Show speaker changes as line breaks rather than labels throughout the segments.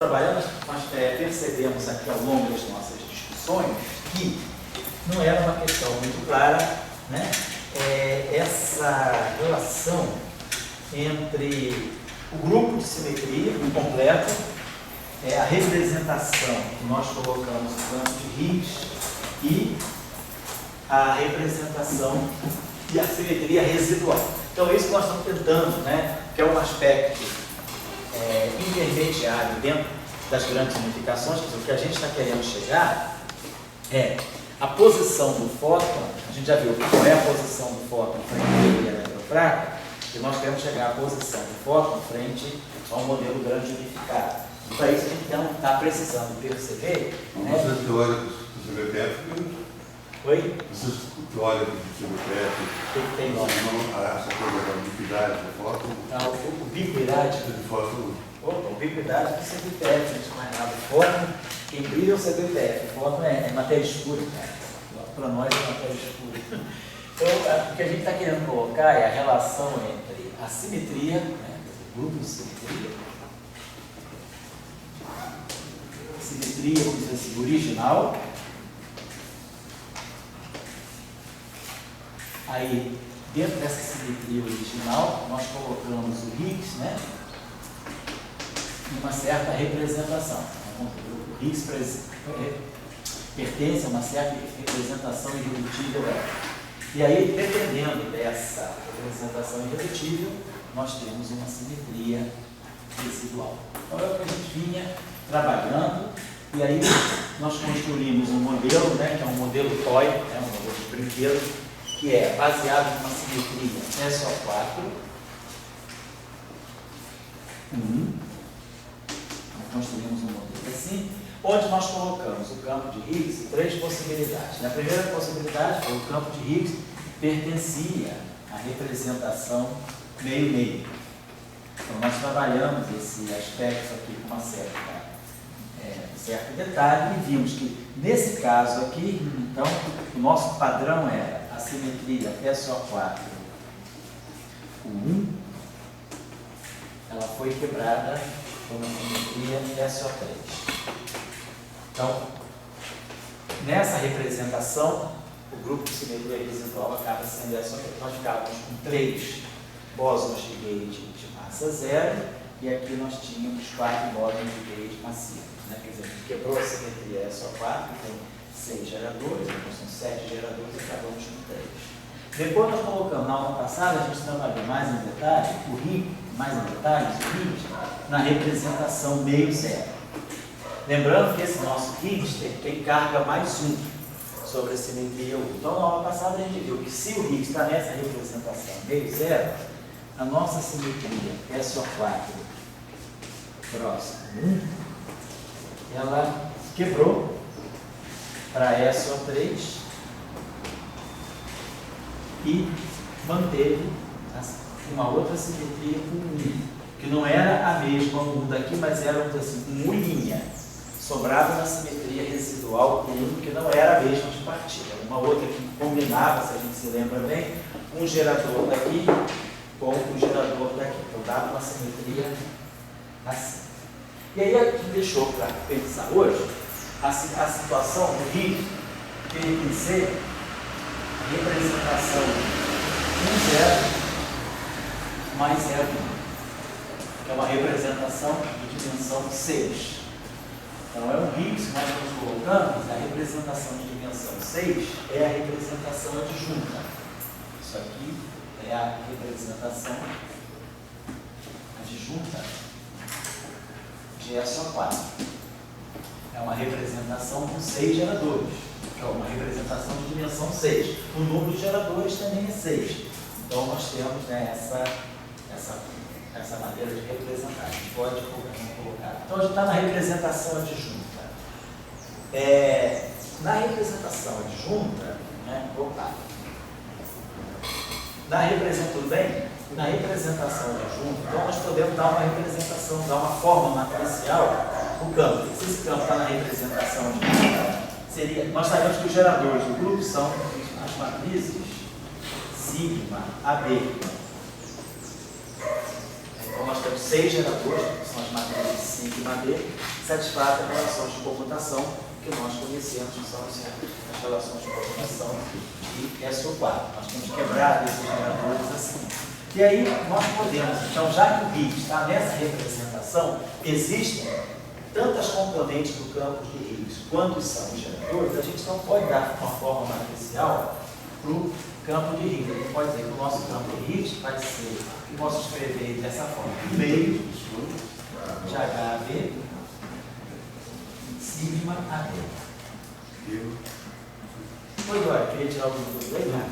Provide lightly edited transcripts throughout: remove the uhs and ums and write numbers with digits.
trabalhando, nós percebemos aqui ao longo das nossas discussões que não era uma questão muito clara, né? Essa relação entre o grupo de simetria completo, a representação que nós colocamos no campo de Higgs e a representação e a simetria residual. Então é isso que nós estamos tentando, né? Que é um aspecto intermediário dentro das grandes unificações. O que a gente está querendo chegar é a posição do fóton. A gente já viu qual é a posição do fóton frente ao eletrofraco, e nós queremos chegar à posição do fóton frente ao modelo grande unificado. E para isso a gente então está precisando perceber.
Essas teóricos do CBPF.
Oi?
Essas teóricos do CBPF.
O que tem nome?
Essa coisa da ubiquidade do fóton.
A ubiquidade
do fóton.
Opa, ubiquidade do CBPF, não tinha mais nada. Fóton, quem brilha é o CBPF. Fóton é matéria escura, cara. Para nós é matéria escura. Então, o que a gente está querendo colocar é a relação entre a simetria, né, o grupo de simetria, vamos dizer assim, original. Aí, dentro dessa simetria original, nós colocamos o Higgs, né, em uma certa representação. O Higgs pertence a uma certa representação irredutível dela. E aí, dependendo dessa representação irredutível, nós temos uma simetria residual. Então, é o que a gente vinha trabalhando, e aí nós construímos um modelo, né, que é um modelo toy, um modelo de brinquedo, que é baseado numa simetria SO4. Nós construímos um modelo assim, onde nós colocamos o campo de Higgs em três possibilidades. A primeira possibilidade foi o campo de Higgs pertencia à representação meio-meio. Então, nós trabalhamos esse aspecto aqui com uma certo detalhe e vimos que, nesse caso aqui, então, o nosso padrão era a simetria SO4, o 1, ela foi quebrada por uma simetria SO3. Então, nessa representação, o grupo de simetria residual acaba sendo SO3. Nós ficávamos com 3 bósons de gauge de massa zero, e aqui nós tínhamos 4 bósons de gauge massivos. Né? Quer dizer, a gente quebrou a simetria SO4, tem 6 geradores, então são 7 geradores e acabamos com 3. Depois nós colocamos, na aula passada, a gente trabalhou mais em detalhe, o Higgs na representação meio zero. Lembrando que esse nosso Higgs tem carga mais 1 sobre a simetria 1. Então, na aula passada, a gente viu que se o Higgs está nessa representação meio zero, a nossa simetria SO4 próximo 1, ela quebrou para SO3 e manteve uma outra simetria com 1, que não era a mesma 1 daqui, mas era assim, um linha. Sobrava na simetria residual com 1, que não era a mesma de partida. Uma outra que combinava, se a gente se lembra bem, um gerador daqui com o gerador daqui. Então dava uma simetria assim. E aí a gente deixou para pensar hoje a situação do Higgs pertencer à representação 1,0 mais 0,1, que é uma representação de dimensão 6. Então, é um Higgs que nós estamos colocando, a representação de dimensão 6 é a representação adjunta. Isso aqui é a representação adjunta de SO4. É uma representação com 6 geradores, que é uma representação de dimensão 6. O número de geradores também é 6. Então, nós temos, né, essa maneira de representar. A gente pode colocar. Então, a gente está na representação adjunta. Na representação adjunta, né, tudo bem? Na representação adjunta, então nós podemos dar uma representação, dar uma forma matricial para o campo. Se esse campo está na representação adjunta, nós sabemos que os geradores do grupo são as matrizes sigma AB. Então, nós temos 6 geradores, que são as matrizes sigma D, que satisfazem as relações de comutação que nós conhecemos, que são as relações de comutação de SO4. Nós temos que quebrar esses geradores assim. E aí nós podemos, então, já que o Higgs está nessa representação, existem tantas componentes do campo de Higgs quanto são os geradores, a gente não pode dar uma forma matricial para o campo de Higgs. A gente pode dizer que o nosso campo de Higgs vai ser, que posso escrever dessa forma, meio de HV sigma AD. Oi, Dória, queria tirar o do aí, né?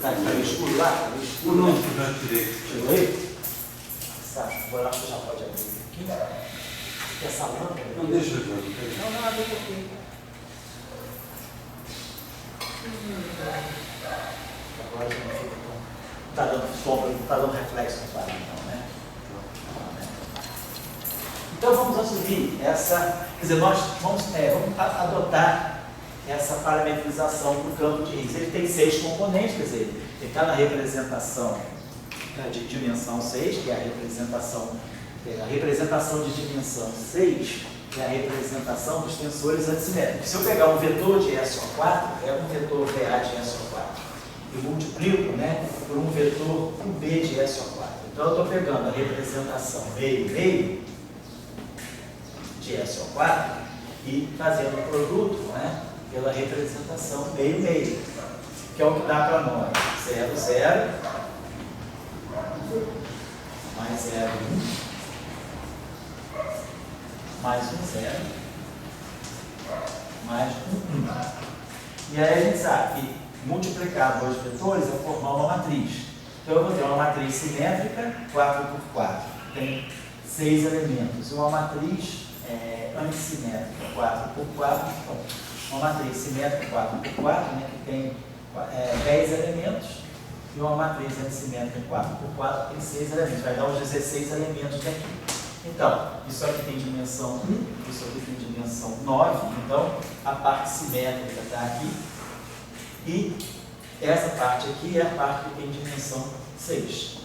Tá escuro lá? Tá escuro,
Não,
né?
já tirei.
Tirou aí? Sabe, agora acho que já pode abrir aqui. Porque essa lâmpada...
Não, deixa eu ver.
Não, deixa aqui. Agora já não fica tão... Tá dando sombra, não tá dando reflexo no quadro, não, né? Então vamos assumir essa... Quer dizer, nós vamos adotar essa parametrização do campo de Higgs. Ele tem 6 componentes, quer dizer, ele está na representação de dimensão 6, que é a representação de dimensão 6, que é a representação dos tensores antissimétricos. Se eu pegar um vetor de SO4, é um vetor VA de SO4, e multiplico, né, por um vetor UB de SO4. Então eu estou pegando a representação meio de SO4 e fazendo o produto, né, pela representação meio, que é o que dá para nós 0, 0, mais 0, 1, mais 1, 0, mais 1, 1. E aí a gente sabe que multiplicar dois vetores é formar uma matriz. Então eu vou ter uma matriz simétrica 4x4, tem 6 elementos, e uma matriz antissimétrica 4x4, então, uma matriz simétrica 4x4, né, que tem 10 elementos, e uma matriz antissimétrica 4x4 tem 6 elementos, vai dar os 16 elementos daqui. Então, isso aqui tem dimensão 1, isso aqui tem dimensão 9, então a parte simétrica está aqui, e essa parte aqui é a parte que tem dimensão 6.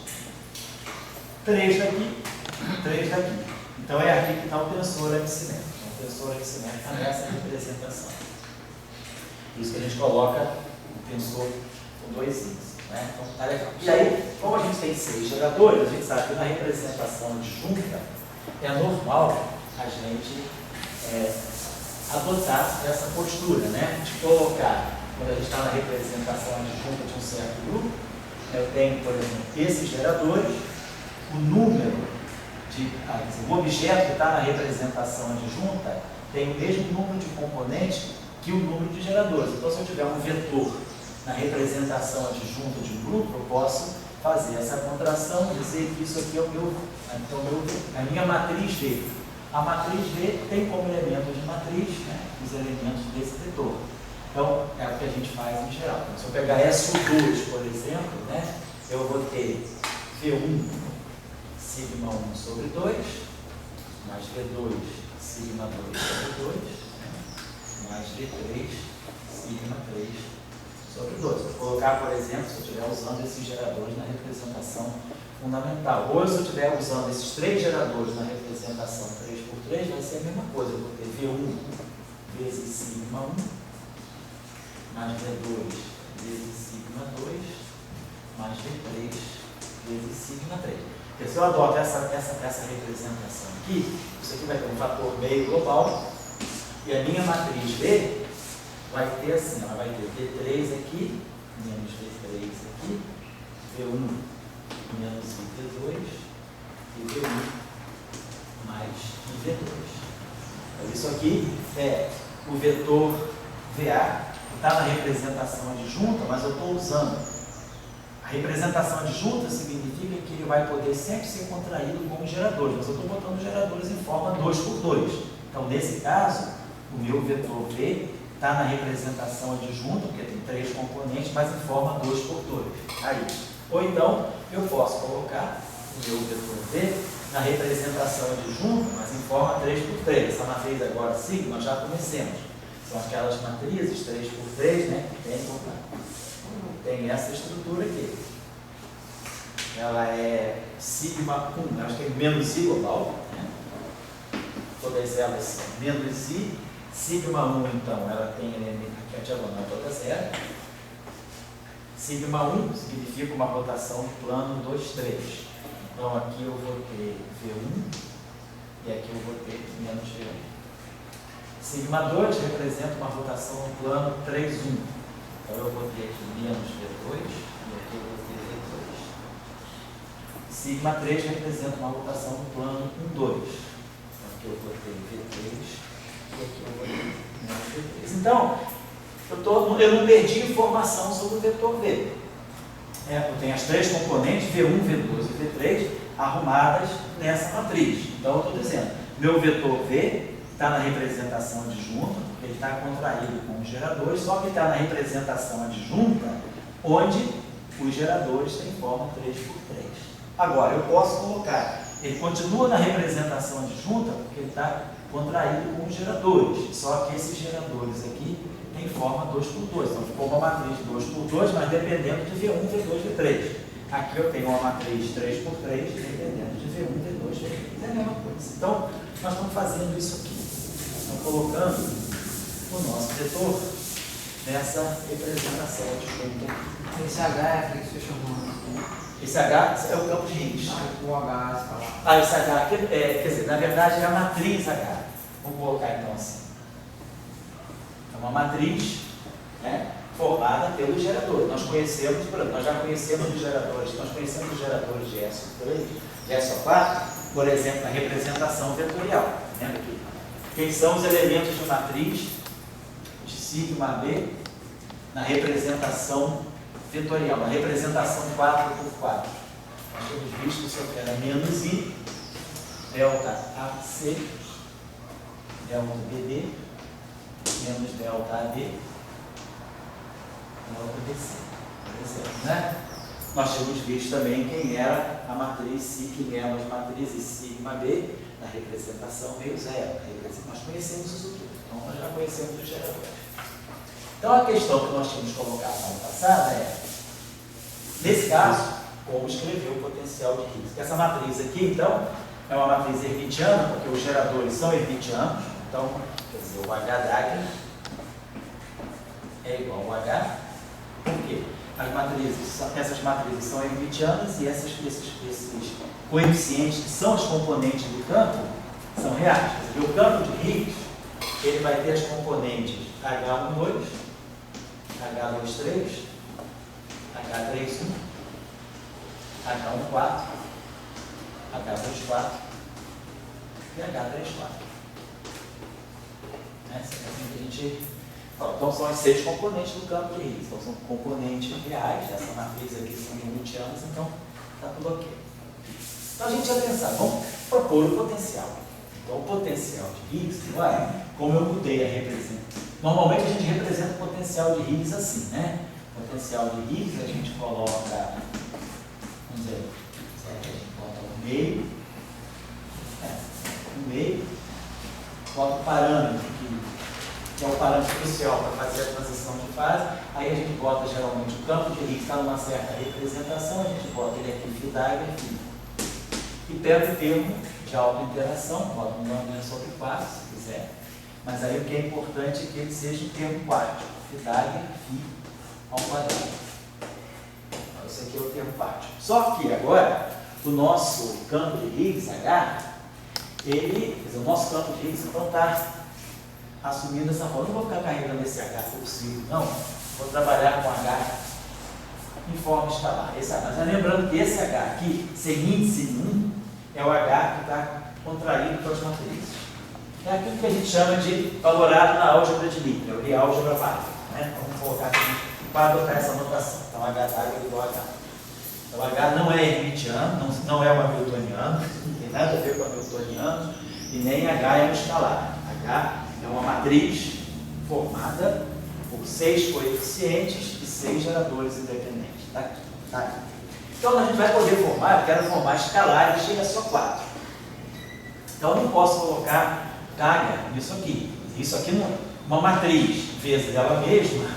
3 daqui, 3 daqui. Então é aqui que está o tensor antissimétrico. O tensor antissimétrico está nessa representação. Por isso que a gente coloca o tensor com 2 índices. Né? Então tá legal. E aí, como a gente tem 6 geradores, a gente sabe que na representação adjunta é normal a gente adotar essa postura, né? De colocar, quando a gente está na representação adjunta de um certo grupo, eu tenho, por exemplo, esses geradores, o número o objeto que está na representação adjunta tem o mesmo número de componentes que o número de geradores. Então, se eu tiver um vetor na representação adjunta de um grupo, eu posso fazer essa contração e dizer que isso aqui é a minha matriz V. A matriz V tem como elemento de matriz, né, os elementos desse vetor. Então, é o que a gente faz em geral. Então, se eu pegar SO2, por exemplo, né, eu vou ter V1 sigma 1 sobre 2, mais V2 sigma 2 sobre 2, mais V3 sigma 3 sobre 2. Vou colocar, por exemplo, se eu estiver usando esses geradores na representação fundamental. Ou se eu estiver usando esses 3 geradores na representação 3x3, vai ser a mesma coisa. Eu vou ter V1 vezes sigma 1, mais V2 vezes sigma 2, mais V3 vezes sigma 3. Porque se eu adoto essa representação aqui, isso aqui vai ter um fator meio global, e a minha matriz V vai ter assim, ela vai ter V3 aqui, menos V3 aqui, V1 menos V2, e V1 mais V2. Então, isso aqui é o vetor VA, que está na representação adjunta, mas eu estou usando. A representação adjunta significa que ele vai poder sempre ser contraído com os geradores, mas eu estou botando os geradores em forma 2x2. Então, nesse caso, o meu vetor V está na representação adjunta, porque tem 3 componentes, mas em forma 2x2. Aí. Ou então, eu posso colocar o meu vetor V na representação adjunta, mas em forma 3x3. Essa matriz agora, sigma, nós já conhecemos. São aquelas matrizes 3x3, né, que tem essa estrutura aqui. ela é sigma 1, acho que é menos I global, né? Todas elas são menos I. Sigma 1, então, ela tem elemento aqui, a diagonal toda zero. Sigma 1 significa uma rotação do plano 2, 3. Então, aqui eu vou ter V1 e aqui eu vou ter menos V1. Sigma 2 representa uma rotação no plano 3, 1. Então, eu vou ter aqui menos V2 e aqui eu vou ter V2. Sigma 3 representa uma rotação no plano 1, 2. Então, aqui eu vou ter V3 e aqui eu vou ter menos V3. Então, eu não perdi informação sobre o vetor V. Eu tenho as três componentes, V1, V2 e V3, arrumadas nessa matriz. Então, eu estou dizendo, meu vetor V está na representação adjunta, porque ele está contraído com os geradores, só que está na representação adjunta, onde os geradores têm forma 3×3. Agora, eu posso colocar, ele continua na representação adjunta, porque ele está contraído com os geradores, só que esses geradores aqui têm forma 2×2, então ficou uma matriz 2×2, mas dependendo de V1, V2, V3. Aqui eu tenho uma matriz 3×3, dependendo de V1, V2, V3, é a mesma coisa. Então, nós estamos fazendo isso aqui, estamos colocando o nosso vetor nessa representação adjunta.
Esse H é aquele que você chamou.
Esse H é o campo de Higgs.
O H, você fala.
Esse H aqui, quer dizer, na verdade é a matriz H. Vamos colocar então assim. É uma matriz, né, formada pelos geradores. Nós já conhecemos os geradores, de SO3, de SO4, por exemplo, na representação vetorial. Lembra aqui? Quem são os elementos de matriz de sigma B na representação vetorial, na representação 4×4? Nós temos visto que isso aqui era menos I, delta AC, delta BD, menos delta AD, delta BC, por exemplo, né? Nós temos visto também quem era a matriz quem eram as matrizes sigma B na representação meio zero. Nós conhecemos isso tudo, então nós já conhecemos os geradores. Então a questão que nós tínhamos colocado na aula passada é, nesse caso, como escrever o potencial de Higgs. Essa matriz aqui, então, é uma matriz hermitiana, porque os geradores são hermitianos, então, quer dizer, o H d'Agner é igual ao H, por quê? Essas matrizes são hermitianas e esses coeficientes que são os componentes do campo são reais. Quer dizer, o campo de Higgs, ele vai ter as componentes H12, H23, H31, H14, H24 e H34. Essa é assim que a gente fala. Então são os 6 componentes do campo de Higgs. Então são componentes reais. Essa matriz aqui são hermitianas, então está tudo ok. Então a gente ia pensar, vamos propor o potencial. Então o potencial de Higgs, como eu mudei a representação. Normalmente a gente representa o potencial de Higgs assim, né? O potencial de Higgs a gente coloca, vamos dizer, a gente bota no meio, bota o parâmetro que é o parâmetro crucial para fazer a transição de fase, aí a gente bota geralmente o campo de Higgs está numa certa representação, a gente bota ele aqui phi Dagger e pega o termo de autointeração, bota um número sobre 4, se quiser, mas aí o que é importante é que ele seja um termo quádruplo, phi Dagger phi ao quadrado. Então, esse aqui é o termo quádruplo. Só que agora, o nosso campo de Higgs, H, o nosso campo de Higgs então está assumindo essa forma. Não vou ficar carregando esse H possível, não. Vou trabalhar com H em forma escalar. Esse H. Mas lembrando que esse H aqui, sem índice nenhum, é o H que está contraído pelas matrizes. É aquilo que a gente chama de valorado na álgebra de Liebner, ou álgebra básica. Né? Vamos colocar aqui para adotar essa notação. Então, H é igual a H. Então, H não é hermitiano, não é o hamiltoniano, não tem nada a ver com o hamiltoniano, e nem H é um escalar. H é uma matriz formada por 6 coeficientes e 6 geradores independentes. Está aqui, tá aqui. Então, a gente vai poder formar, eu quero formar escalar, e chega só 4. Então, eu não posso colocar carga nisso aqui. Isso aqui, uma matriz vezes ela mesma,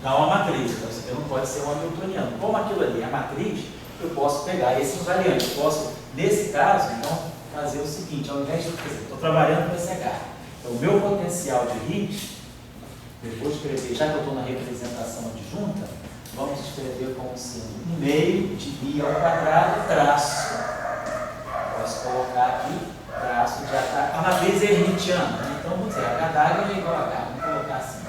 dá uma matriz. Então, isso aqui não pode ser um hamiltoniano. Como aquilo ali é a matriz, eu posso pegar esse invariante. Eu posso, nesse caso, então, fazer o seguinte, ao invés de, estou trabalhando com esse H. Então, o meu potencial de Higgs, eu vou escrever, já que eu estou na representação adjunta, vamos escrever como sendo 1 meio de I ao quadrado traço. Posso colocar aqui traço de H. A matriz é hermitiana, né? Então vamos dizer, H d'água é igual a H. Vamos colocar assim.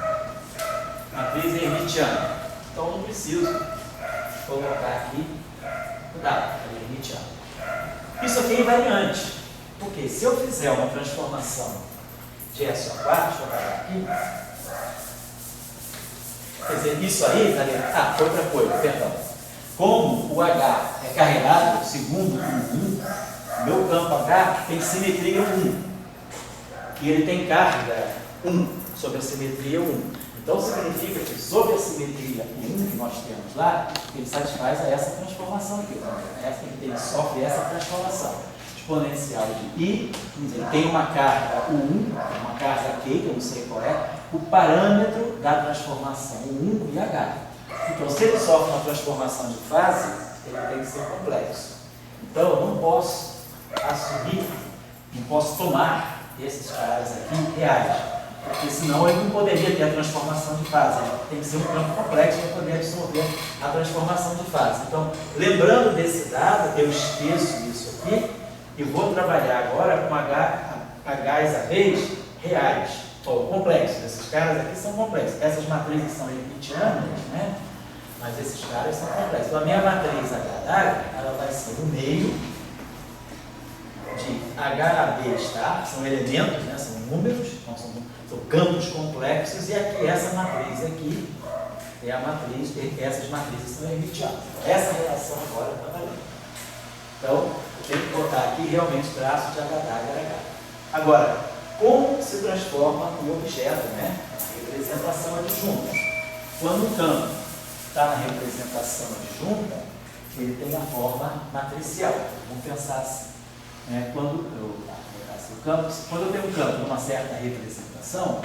Matriz é hermitiana. Então não preciso colocar aqui o dado, é hermitiano. Isso aqui é invariante. Porque se eu fizer uma transformação de S ao quarto, deixa eu apagar aqui. Quer dizer, isso aí, tá ligado? Ah, outra coisa, perdão. Como o H é carregado segundo o 1, meu campo H tem simetria 1. E ele tem carga 1 sobre a simetria 1. Então significa que sobre a simetria 1 que nós temos lá, ele satisfaz a essa transformação aqui. Ele sofre essa transformação exponencial de I, ele tem uma carga U1, uma carga Q, que eu não sei qual é, o parâmetro da transformação U1 e H. Então, se ele sofre uma transformação de fase, ele tem que ser complexo. Então, eu não posso assumir, não posso tomar esses caras aqui reais, porque senão ele não poderia ter a transformação de fase. Ele tem que ser um campo complexo para poder absorver a transformação de fase. Então, lembrando desse dado, eu esqueço isso aqui e vou trabalhar agora com H's a vez reais, ou complexos. Esses caras aqui são complexos. Essas matrizes são hermitianas, né? Mas esses caras são complexos. Então, a minha matriz H d'água, ela vai ser o meio de HAB, tá? São elementos, né? São números, então são campos complexos, e aqui essa matriz aqui é a matriz, essas matrizes são hermitianas. Então, essa relação agora está valendo. Então, eu tenho que botar aqui realmente traço de H d'água H. Agora, como se transforma o objeto, né? A representação adjunta. Quando o campo está na representação adjunta, ele tem a forma matricial. Vamos pensar assim. Quando eu tenho um campo numa certa representação,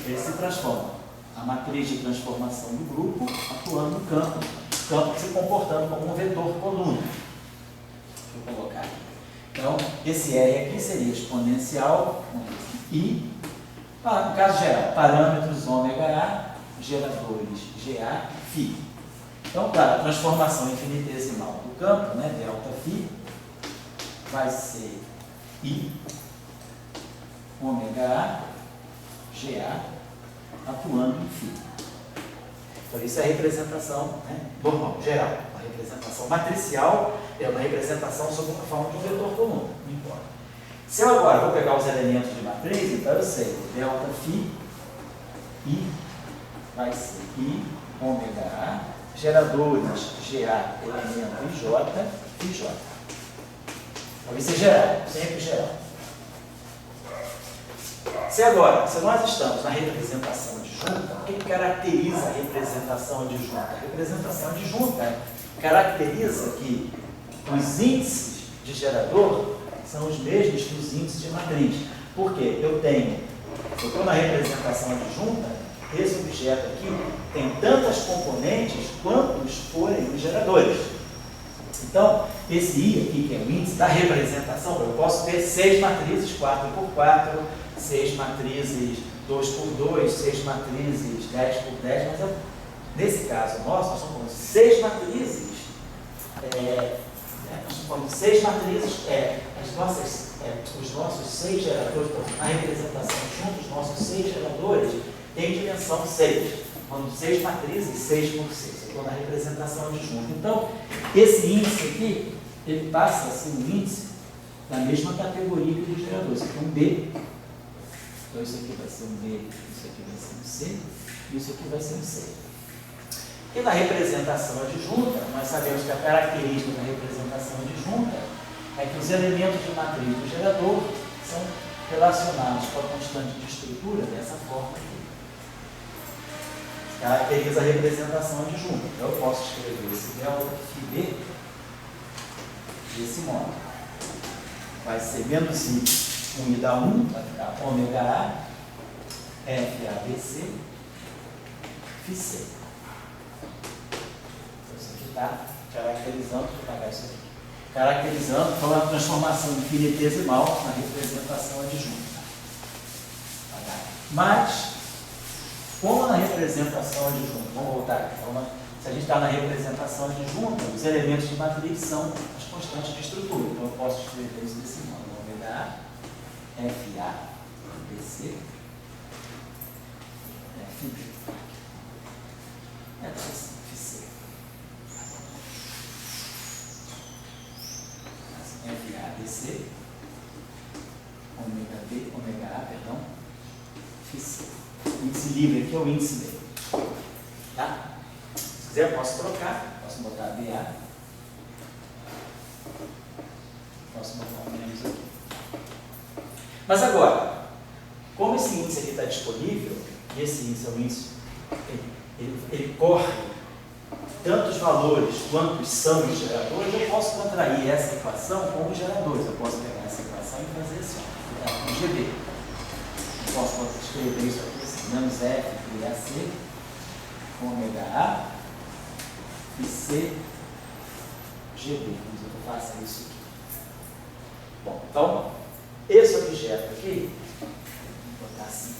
ele se transforma. A matriz de transformação do grupo atuando no campo, o campo se comportando como um vetor coluna. Deixa eu colocar aqui. Então, esse R aqui seria exponencial I, no caso geral, parâmetros ômega A, geradores GA, φ. Então, claro, a transformação infinitesimal do campo, né, delta φ, vai ser I, ômega A, GA, atuando em φ. Então, isso é a representação, né, normal, geral. A representação matricial é uma representação sob a forma de um vetor coluna, não importa. Se eu agora vou pegar os elementos de matriz, então eu sei, delta φ, I, vai ser I, ômega A, geradores GA, elemento IJ, FJ. Então, isso é geral, sempre geral. Se nós estamos na representação adjunta, o que caracteriza a representação adjunta? A representação adjunta caracteriza que os índices de gerador são os mesmos que os índices de matriz. Por quê? Eu estou na representação adjunta, esse objeto aqui tem tantas componentes quantos forem os geradores. Então, esse I aqui, que é o índice da representação, eu posso ter 6 matrizes 4x4, 6 matrizes 2x2, 6 matrizes 10x10, mas nesse caso nosso, nós estamos falando de 6 matrizes, nós estamos falando de 6 matrizes, os nossos 6 geradores, na representação juntos, os nossos 6 geradores têm dimensão 6. Falando de 6 matrizes, 6 por 6. Eu estou na representação adjunta. Então, esse índice aqui, ele passa a ser um índice da mesma categoria que os geradores. Isso aqui é um B. Então, isso aqui vai ser um B, isso aqui vai ser um C, e isso aqui vai ser um C. E na representação adjunta, nós sabemos que a característica da representação adjunta é que os elementos de matriz do gerador são relacionados com a constante de estrutura dessa forma aqui. Caracteriza a representação adjunta. Então, eu posso escrever esse delta φB desse modo. Vai ser menos I, 1 I dá 1, vai ficar ômega A, FABC, φC. Então, isso aqui está Caracterizando, deixa eu apagar isso aqui. Caracterizando, então, a transformação infinitesimal na representação adjunta. Mas, como na representação adjunta, vamos voltar aqui, se a gente está na representação adjunta, os elementos de matriz são as constantes de estrutura. Então, eu posso escrever isso desse modo. Vamos dar FA, BC, FB, FC. FA, BC, ômega B, ômega A, perdão, FC. O índice livre aqui é o índice dele. Tá? Se quiser, eu posso trocar. Posso botar BA. Posso botar um menos aqui. Mas agora, como esse índice aqui está disponível, e esse índice é um índice, ele corre tantos valores quantos são os geradores, eu posso contrair essa equação com os geradores. Eu posso pegar essa equação e fazer assim, ó, um GB. Eu posso escrever isso aqui assim, menos F, BAC, ômega A, e C, GB. Vamos ver que eu faça isso aqui. Bom, então, esse objeto aqui, vou botar assim,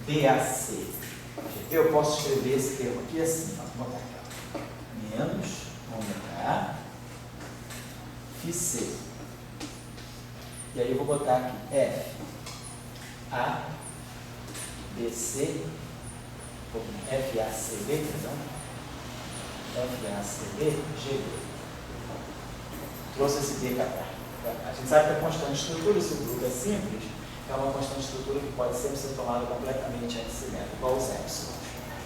FBAC. GP, eu posso escrever esse termo aqui assim, vamos botar aqui, ó, menos ômega A, FC. E aí eu vou botar aqui F, A, BC, FACB, perdão, FACB, GB. Trouxe esse B para cá. A gente sabe que a constante de estrutura, se o grupo é simples, é uma constante de estrutura que pode sempre ser tomada completamente anticimétrica, igual os épsilon.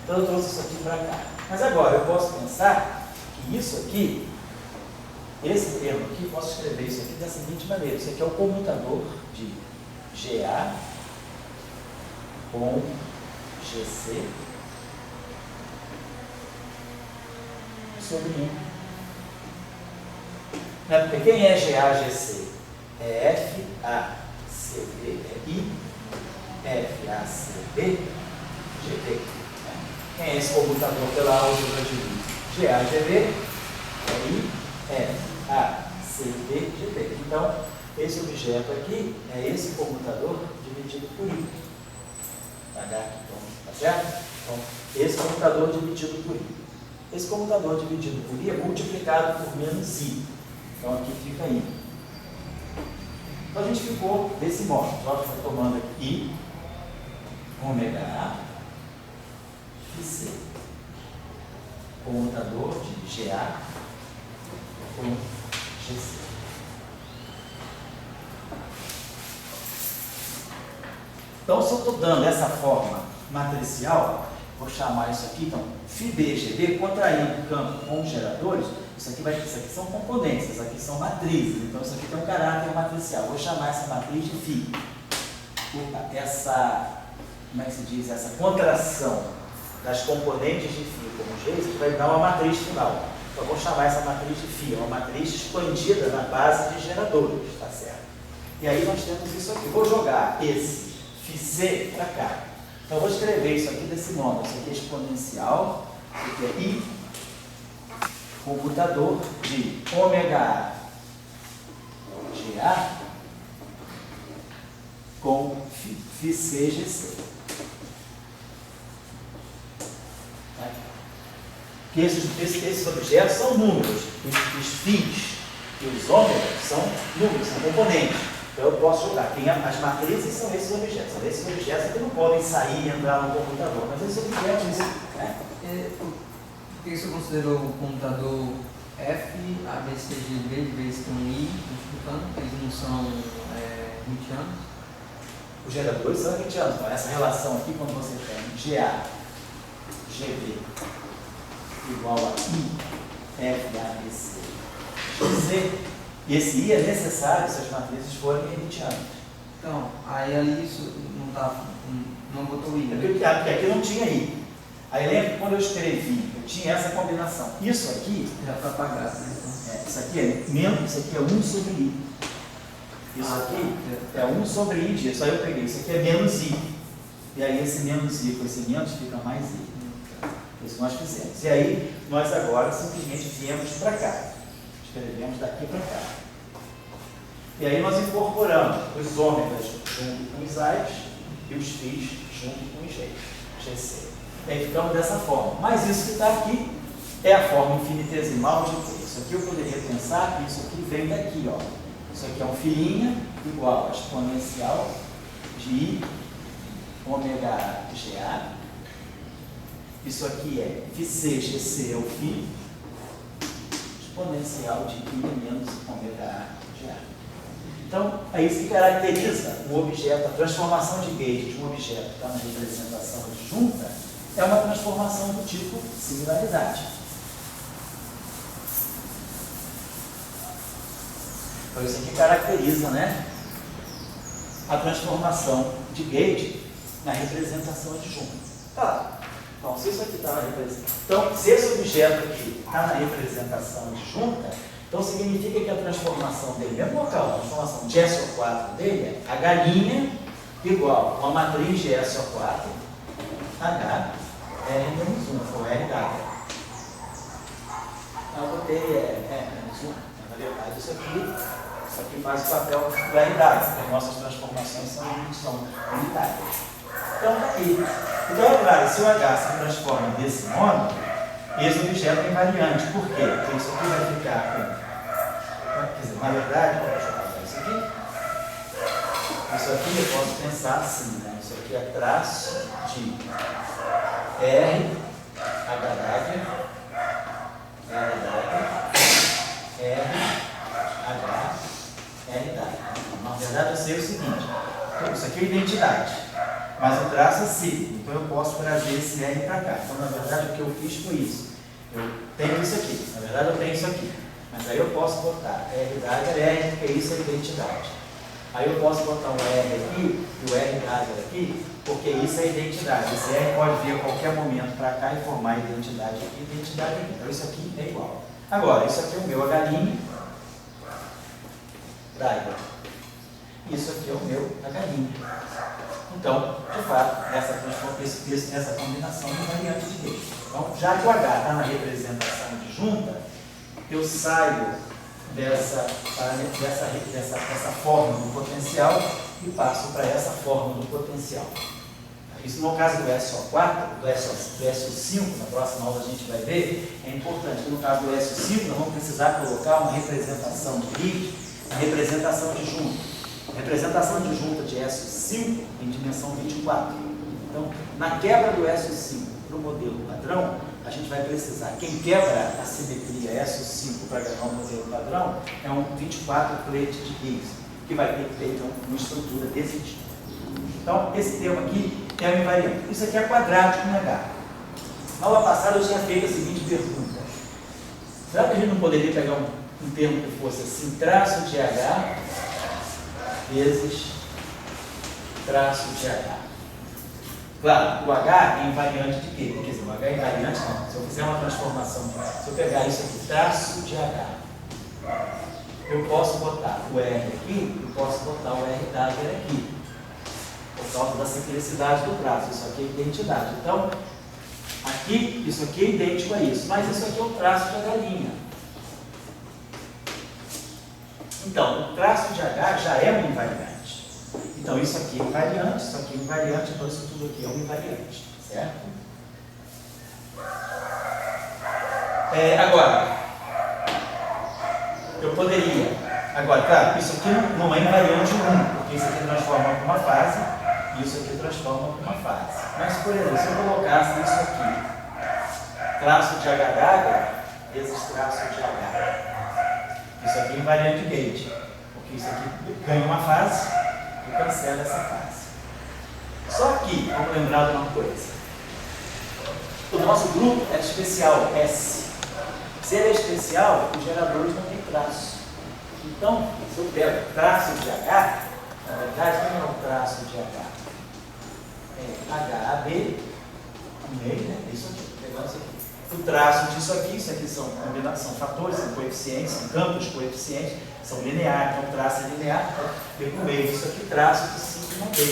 Então eu trouxe isso aqui para cá. Mas agora eu posso pensar que isso aqui, esse termo aqui, eu posso escrever isso aqui da seguinte maneira. Isso aqui é o comutador de GA com GC sobre 1. Porque quem é GAGC? É FACB, é I, FACB, GT. Quem é esse comutador pela álgebra de Lie? GAGB é I, FACB, GT. Então, esse objeto aqui é esse comutador dividido por I. Tá certo? Então, esse comutador dividido por I. Esse comutador dividido por I é multiplicado por menos I. Então aqui fica I. Então a gente ficou desse modo. Só que vai tomando aqui I, ômega A, e C. Comutador de GA com GC. Então, se eu estou dando essa forma matricial, vou chamar isso aqui, então, FB, GB, contraindo o campo com os geradores. Isso aqui são componentes, isso aqui são matrizes, então isso aqui tem um caráter matricial. Vou chamar essa matriz de φ. Como é que se diz? Essa contração das componentes de φ como G, isso aqui vai dar uma matriz final. Então vou chamar essa matriz de φ, uma matriz expandida na base de geradores, tá certo? E aí nós temos isso aqui. Vou jogar esse φc para cá. Então eu vou escrever isso aqui desse modo. Isso aqui é exponencial, isso aqui é I, comutador de ômega A, GA com φc, GC. Porque esses objetos são números. Os φs e os ômegas são números, são componentes. Então eu posso jogar. As matrizes são esses objetos. São esses objetos que não podem sair e entrar no computador. Mas esses objetos,
Por que você considerou o computador F, ABCGB, de vez com I, multiplicando? Eles não são Hmittianos?
Os geradores são Hmittianos. Então, essa relação aqui, quando você tem GA, GB igual a I, F, ABC, GC, esse I é necessário se as matrizes forem Hmittianas.
Então, aí ali isso não botou I, né?
Porque aqui não tinha I. Aí lembra que quando eu escrevi, eu tinha essa combinação. Isso aqui
já está apagado, né?
Isso aqui é menos, isso aqui é 1 sobre I. Isso aqui é 1 sobre I disso. Aí eu peguei, isso aqui é menos I. E aí esse menos I com esse menos fica mais I. Isso que nós fizemos. E aí, nós agora simplesmente viemos para cá. Escrevemos daqui para cá. E aí nós incorporamos os ômegas junto com os A's e os Φ's junto com os GC. E aí ficamos dessa forma. Mas isso que está aqui é a forma infinitesimal de T. Isso aqui eu poderia pensar que isso aqui vem daqui, ó. Isso aqui é um filinha igual a exponencial de I ômega A GA. Isso aqui é Φc, GC é o Φ, exponencial de I menos ômega A GA. Então, é isso que caracteriza o objeto, a transformação de Gauge de um objeto que está na representação adjunta, é uma transformação do tipo similaridade. Então, isso aqui caracteriza, né, a transformação de Gauge na representação adjunta. Tá. Então, se isso aqui está na representação... Então, se esse objeto aqui está na representação adjunta, então significa que a transformação dele, mesmo local, a transformação de SO4 dele é H' igual a uma matriz de SO4, H, R-1, ou RW. Eu botei R-1. Na verdade, isso aqui faz o papel do RW, porque nossas transformações são unitárias. Então, está aqui. Então, é claro, se o H se transforma desse modo, esse objeto é invariante. Por quê? Porque isso aqui vai ficar com... Quer dizer, na verdade, deixa eu fazer isso aqui. Isso aqui eu posso pensar assim, né? Isso aqui é traço de R, HW, R, H, RW. Na verdade, eu sei o seguinte. Isso aqui é identidade. Mas o traço é cíclico, então eu posso trazer esse R para cá. Então, na verdade, o que eu fiz foi isso. Eu tenho isso aqui, na verdade eu tenho isso aqui. Mas aí eu posso botar R dagger R, porque isso é identidade. Aí eu posso botar um R aqui e o R dagger aqui, porque isso é identidade. Esse R pode vir a qualquer momento para cá e formar identidade aqui e identidade aqui. Então isso aqui é igual. Agora, isso aqui é o meu H' dagger. Isso aqui é o meu H'. Então, de fato, essa combinação é invariante de Gauge. Então, já que o H está na representação adjunta, eu saio dessa forma do potencial e passo para essa forma do potencial. Isso no caso do SO4, do SO5, na próxima aula a gente vai ver, é importante que no caso do SO5 nós vamos precisar colocar uma representação de Higgs, uma representação adjunta. A representação adjunta de SO5 em dimensão 24. Então, na quebra do SO5 para o modelo padrão, a gente vai precisar, quem quebra a simetria SO5 para ganhar um modelo padrão, é um 24 plate de Higgs, que vai ter que ter então, uma estrutura desse tipo. Então, esse termo aqui é o invariante. Isso aqui é quadrático em H. Na aula passada eu tinha feito a seguinte pergunta. Será que a gente não poderia pegar um termo que fosse assim, traço de H vezes traço de H? Claro, o H é invariante de quê? Quer dizer, o H é invariante não. Se eu fizer uma transformação, se eu pegar isso aqui, traço de H, eu posso botar o R aqui e posso botar o R dagger aqui, por causa da simplicidade do traço. Isso aqui é identidade. Então, aqui, isso aqui é idêntico a isso, mas isso aqui é o traço de H'. Então, o traço de H já é um invariante. Então, isso aqui é invariante, isso aqui é invariante, então isso tudo aqui é um invariante, certo? Agora, eu poderia... Agora, claro, isso aqui não é invariante 1, porque isso aqui transforma para uma fase e isso aqui transforma para uma fase. Mas, por exemplo, se eu colocasse isso aqui, traço de H dagger vezes traço de H. Isso aqui é invariante Gauge, porque isso aqui ganha uma fase e cancela essa fase. Só que, vamos lembrar de uma coisa. O nosso grupo é especial, S. Se ele é especial, os geradores não têm traço. Então, se eu pego traço de H, na verdade, quem é o traço de H? É HAB, no meio, né? Isso aqui, pegando isso aqui. O traço disso aqui, isso aqui são fatores, são coeficientes, são campos coeficientes, são lineares, então o traço é linear, então vem no meio. Isso aqui, traço de 5 não tem.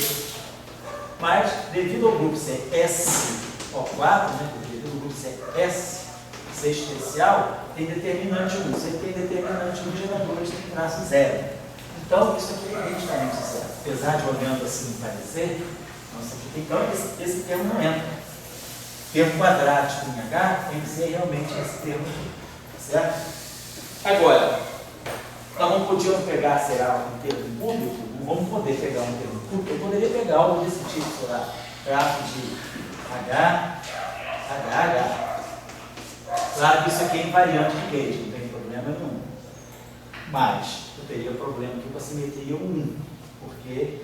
Mas, devido ao grupo ser SO4, né? Devido ao grupo matriz é S, ser especial, tem determinante 1. Se ele tem determinante 1, geradores tem traço 0. Então, isso aqui é identicamente zero. Apesar de olhando assim parecer, então esse termo não entra. Termo quadrático em H tem que ser realmente esse termo aqui, certo? Agora, nós podíamos pegar, será, um termo público? Não vamos poder pegar um termo público. Eu poderia pegar algo desse tipo, sei lá, traço de H, H. Claro que isso aqui é invariante de Gauge, não tem problema nenhum. Mas eu teria problema aqui com a simetria 1, porque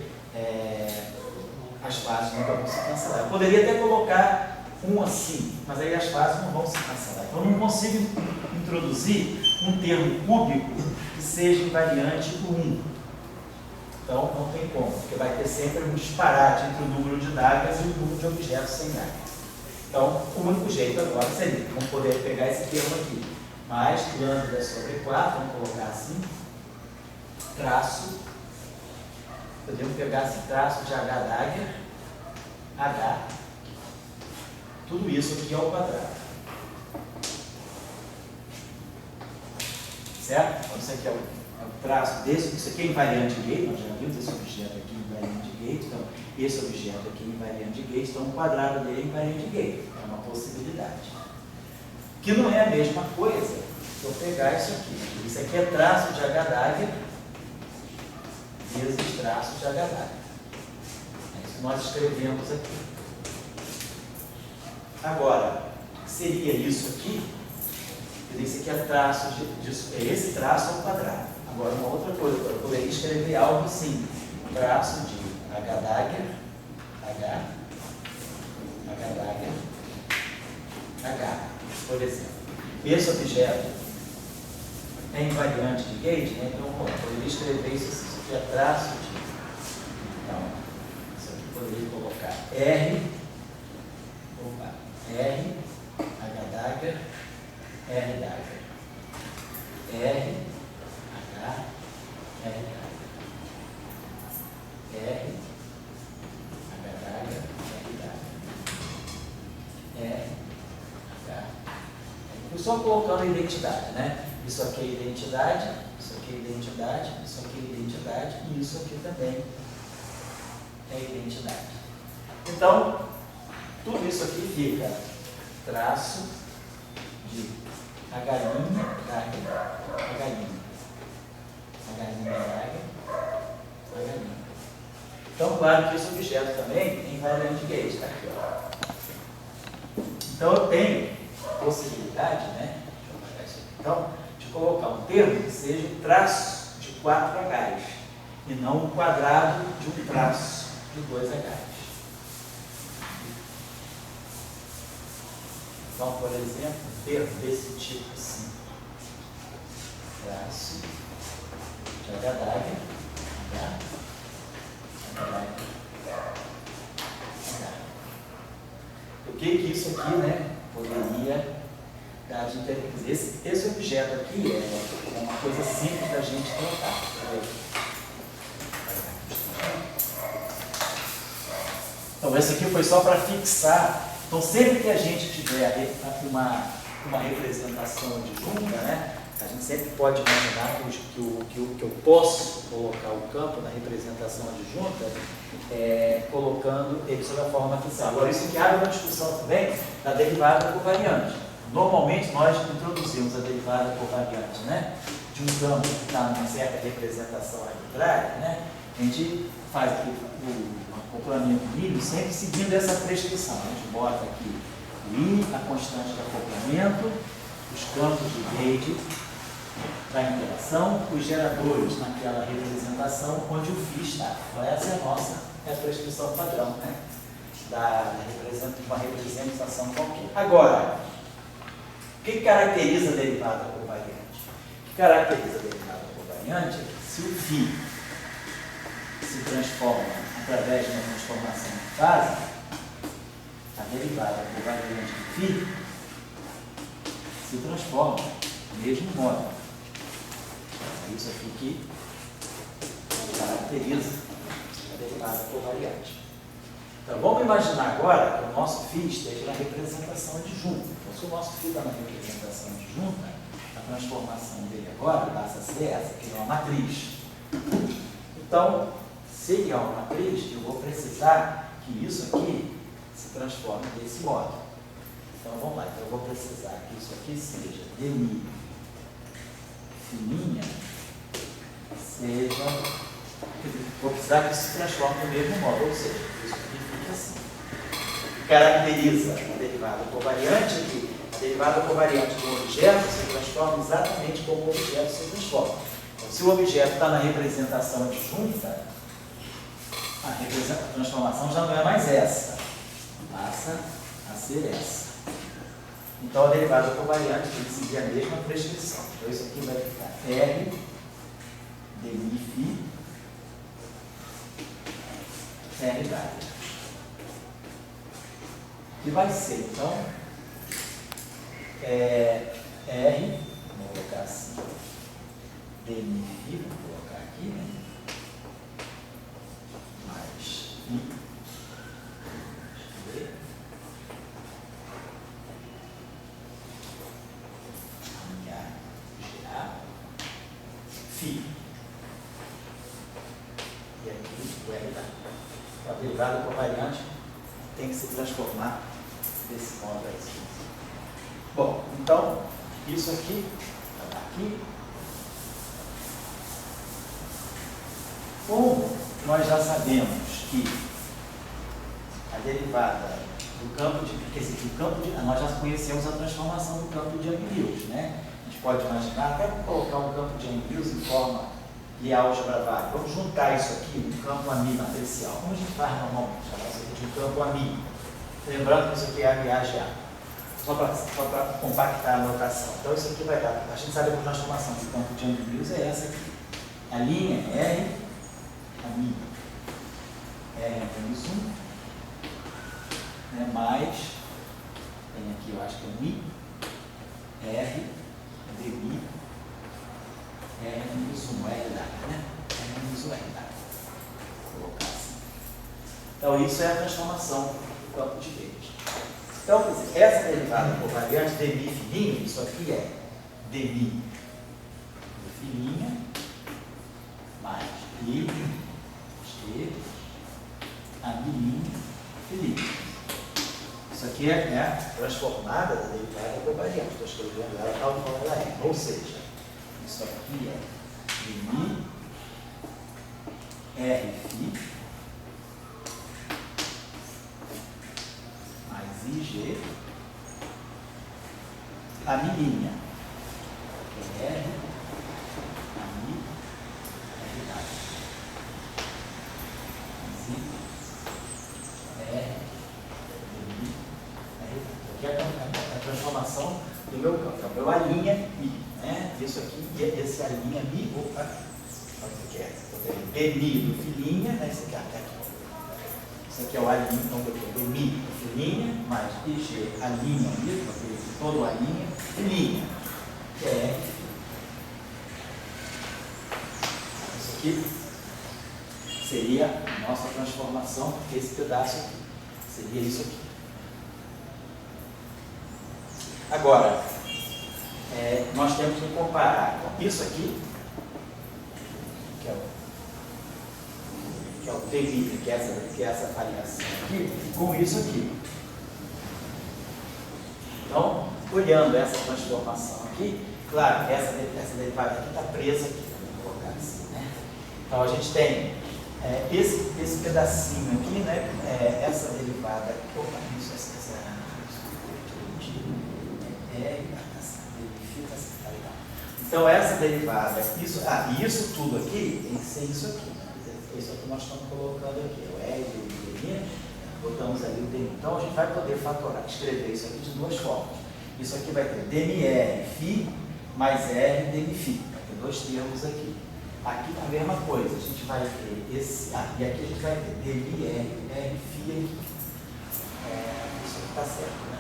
as fases nunca vão se cancelar. Eu poderia até colocar um assim, mas aí as fases não vão se cancelar. Então eu não consigo introduzir um termo cúbico que seja invariante do 1. Então não tem como, porque vai ter sempre um disparate entre o número de dagas e o número de objetos sem dagas. Então o único jeito agora seria, vamos poder pegar esse termo aqui, mais lambda sobre 4, vamos colocar assim, traço, podemos pegar esse traço de H dagger, H, tudo isso aqui ao quadrado. Certo? Então, isso aqui é o traço desse, isso aqui é invariante de Gauge, nós já vimos esse objeto aqui invariante de Gauge, então esse objeto aqui é invariante de Gauge, então o quadrado dele é invariante de Gauge, é uma possibilidade. Que não é a mesma coisa se eu pegar isso aqui. Isso aqui é traço de H dagger vezes traço de H dagger. É isso que nós escrevemos aqui. Agora, seria isso aqui, esse aqui é traço esse traço ao quadrado. Agora, uma outra coisa, eu poderia escrever algo assim, traço de H dagger, H dagger, H, por exemplo. Esse objeto é invariante de Gauge, né? Então, eu poderia escrever isso aqui é traço de. Então, isso aqui poderia colocar R, H dagger, R dagger, R, H, R dagger, R, H dagger, R dagger, R, H. Fui só colocando a identidade, né? Isso aqui é identidade, isso aqui é identidade, isso aqui é identidade e isso aqui também é identidade. Então, tudo isso aqui fica traço de H' dagger, H' dagger, H'. Então, claro que esse objeto também é invariante de Gauge, está aqui, ó. Então, eu tenho possibilidade, né? Deixa eu apagar isso aqui. Então, de colocar um termo que seja um traço de 4 H's e não um quadrado de um traço de 2 H's. Então, por exemplo, um termo desse tipo assim, traço de H dagger, H dagger, H. O que isso aqui, né, poderia dar de interesse? Esse objeto aqui é uma coisa simples da gente tratar. Então, esse aqui foi só para fixar. Então, sempre que a gente tiver uma representação adjunta, né, a gente sempre pode imaginar que eu posso colocar o campo na representação adjunta, colocando ele sob a forma matricial. Agora, isso aqui abre uma discussão também da derivada covariante. Normalmente, nós introduzimos a derivada covariante, né, de um campo que está numa certa representação arbitrária, né, a gente faz aqui o acoplamento mínimo sempre seguindo essa prescrição. A gente bota aqui o I, a constante de acoplamento, os campos de Gauge para interação, os geradores naquela representação onde o φ está. Então, essa é a nossa prescrição padrão, né? Uma representação qualquer. Agora, o que caracteriza a derivada covariante? O que caracteriza a derivada covariante é que se o φ se transforma através de uma transformação de fase, a derivada covariante de φ se transforma do mesmo modo. É isso aqui que caracteriza a derivada covariante. Então, vamos imaginar agora que o nosso φ esteja na representação adjunta. Então, se o nosso φ está na representação adjunta, a transformação dele agora passa a ser essa, que é uma matriz. Então, se ele é uma matriz, eu vou precisar que isso aqui se transforme desse modo. Então, vamos lá. Então, eu vou precisar que isso aqui seja dmi fininha, seja... Vou precisar que isso se transforme do mesmo modo, ou seja, isso aqui fica assim. Caracteriza a derivada covariante aqui. A derivada covariante do objeto se transforma exatamente como o objeto se transforma. Então, se o objeto está na representação adjunta, a transformação já não é mais essa, passa a ser essa. Então, a derivada covariante tem que seguir a mesma prescrição. Então, isso aqui vai ficar R dmi φ R dada. Que vai ser, então, R, vou colocar assim, dmi φ, vou colocar aqui, né? Mais φ, girar, φ. E aqui o R dada. A derivada covariante tem que se transformar desse modo aí. Bom, então, isso aqui, como nós já sabemos que a derivada do campo de, quer dizer, nós já conhecemos a transformação do campo de Young-Mills, né? A gente pode imaginar, até colocar um campo de Young-Mills em forma de álgebra vária. Vamos juntar isso aqui no campo ami matricial, como a gente faz normalmente, chamar isso aqui de um campo ami. Lembrando que isso aqui é a viagem A. Só para compactar a notação. Então isso aqui vai dar. A gente sabe que a transformação do campo de Young-Mills é essa aqui. A linha é R, ami. R menos 1, né, mais, tem aqui eu acho que é um I, R, dmi, R menos 1, R dada, né? R menos 1, R dada. Vou colocar assim. Então, isso é a transformação do campo de Weber. Então, quer dizer, essa derivada covariante, dmi fininha, isso aqui é dmi fininha, mais I, G, a milinha, fininha. Isso aqui é a transformada da derivada covariante. Estou escrevendo ela tal qual ela é. Ou seja, isso aqui é dmi Rφ mais IG a milinha. R, a mi, R dada. R, dmi, R. Aqui é a transformação do meu campo. Então, eu alinha mi, né? Isso aqui, esse alinha mi, opa, olha o que é. Dmi do filinha, né? Esse aqui, até aqui. Isso aqui é o alinha, então dmi do filinha, mais IG, alinha mi, porque todo alinha, filinha, que é R. Isso aqui seria a nossa transformação, porque esse pedaço aqui seria isso aqui. Agora, nós temos que comparar com isso aqui, que é o dmi, que é essa variação aqui, com isso aqui. Então, olhando essa transformação aqui, claro, essa derivada aqui está presa aqui, vamos colocar assim, né? Então, a gente tem esse pedacinho aqui, né? Essa derivada, então, essa derivada, isso tudo aqui tem que ser isso aqui. Né? Isso aqui nós estamos colocando aqui, o R, o dmi, botamos ali o dmi. Então, a gente vai poder fatorar, escrever isso aqui de duas formas. Isso aqui vai ter dmi φ mais R dmi φ. Vai ter dois termos aqui. Aqui a mesma coisa, a gente vai ter esse, e aqui a gente vai ter dmi R φ aqui. Isso aqui está certo, né?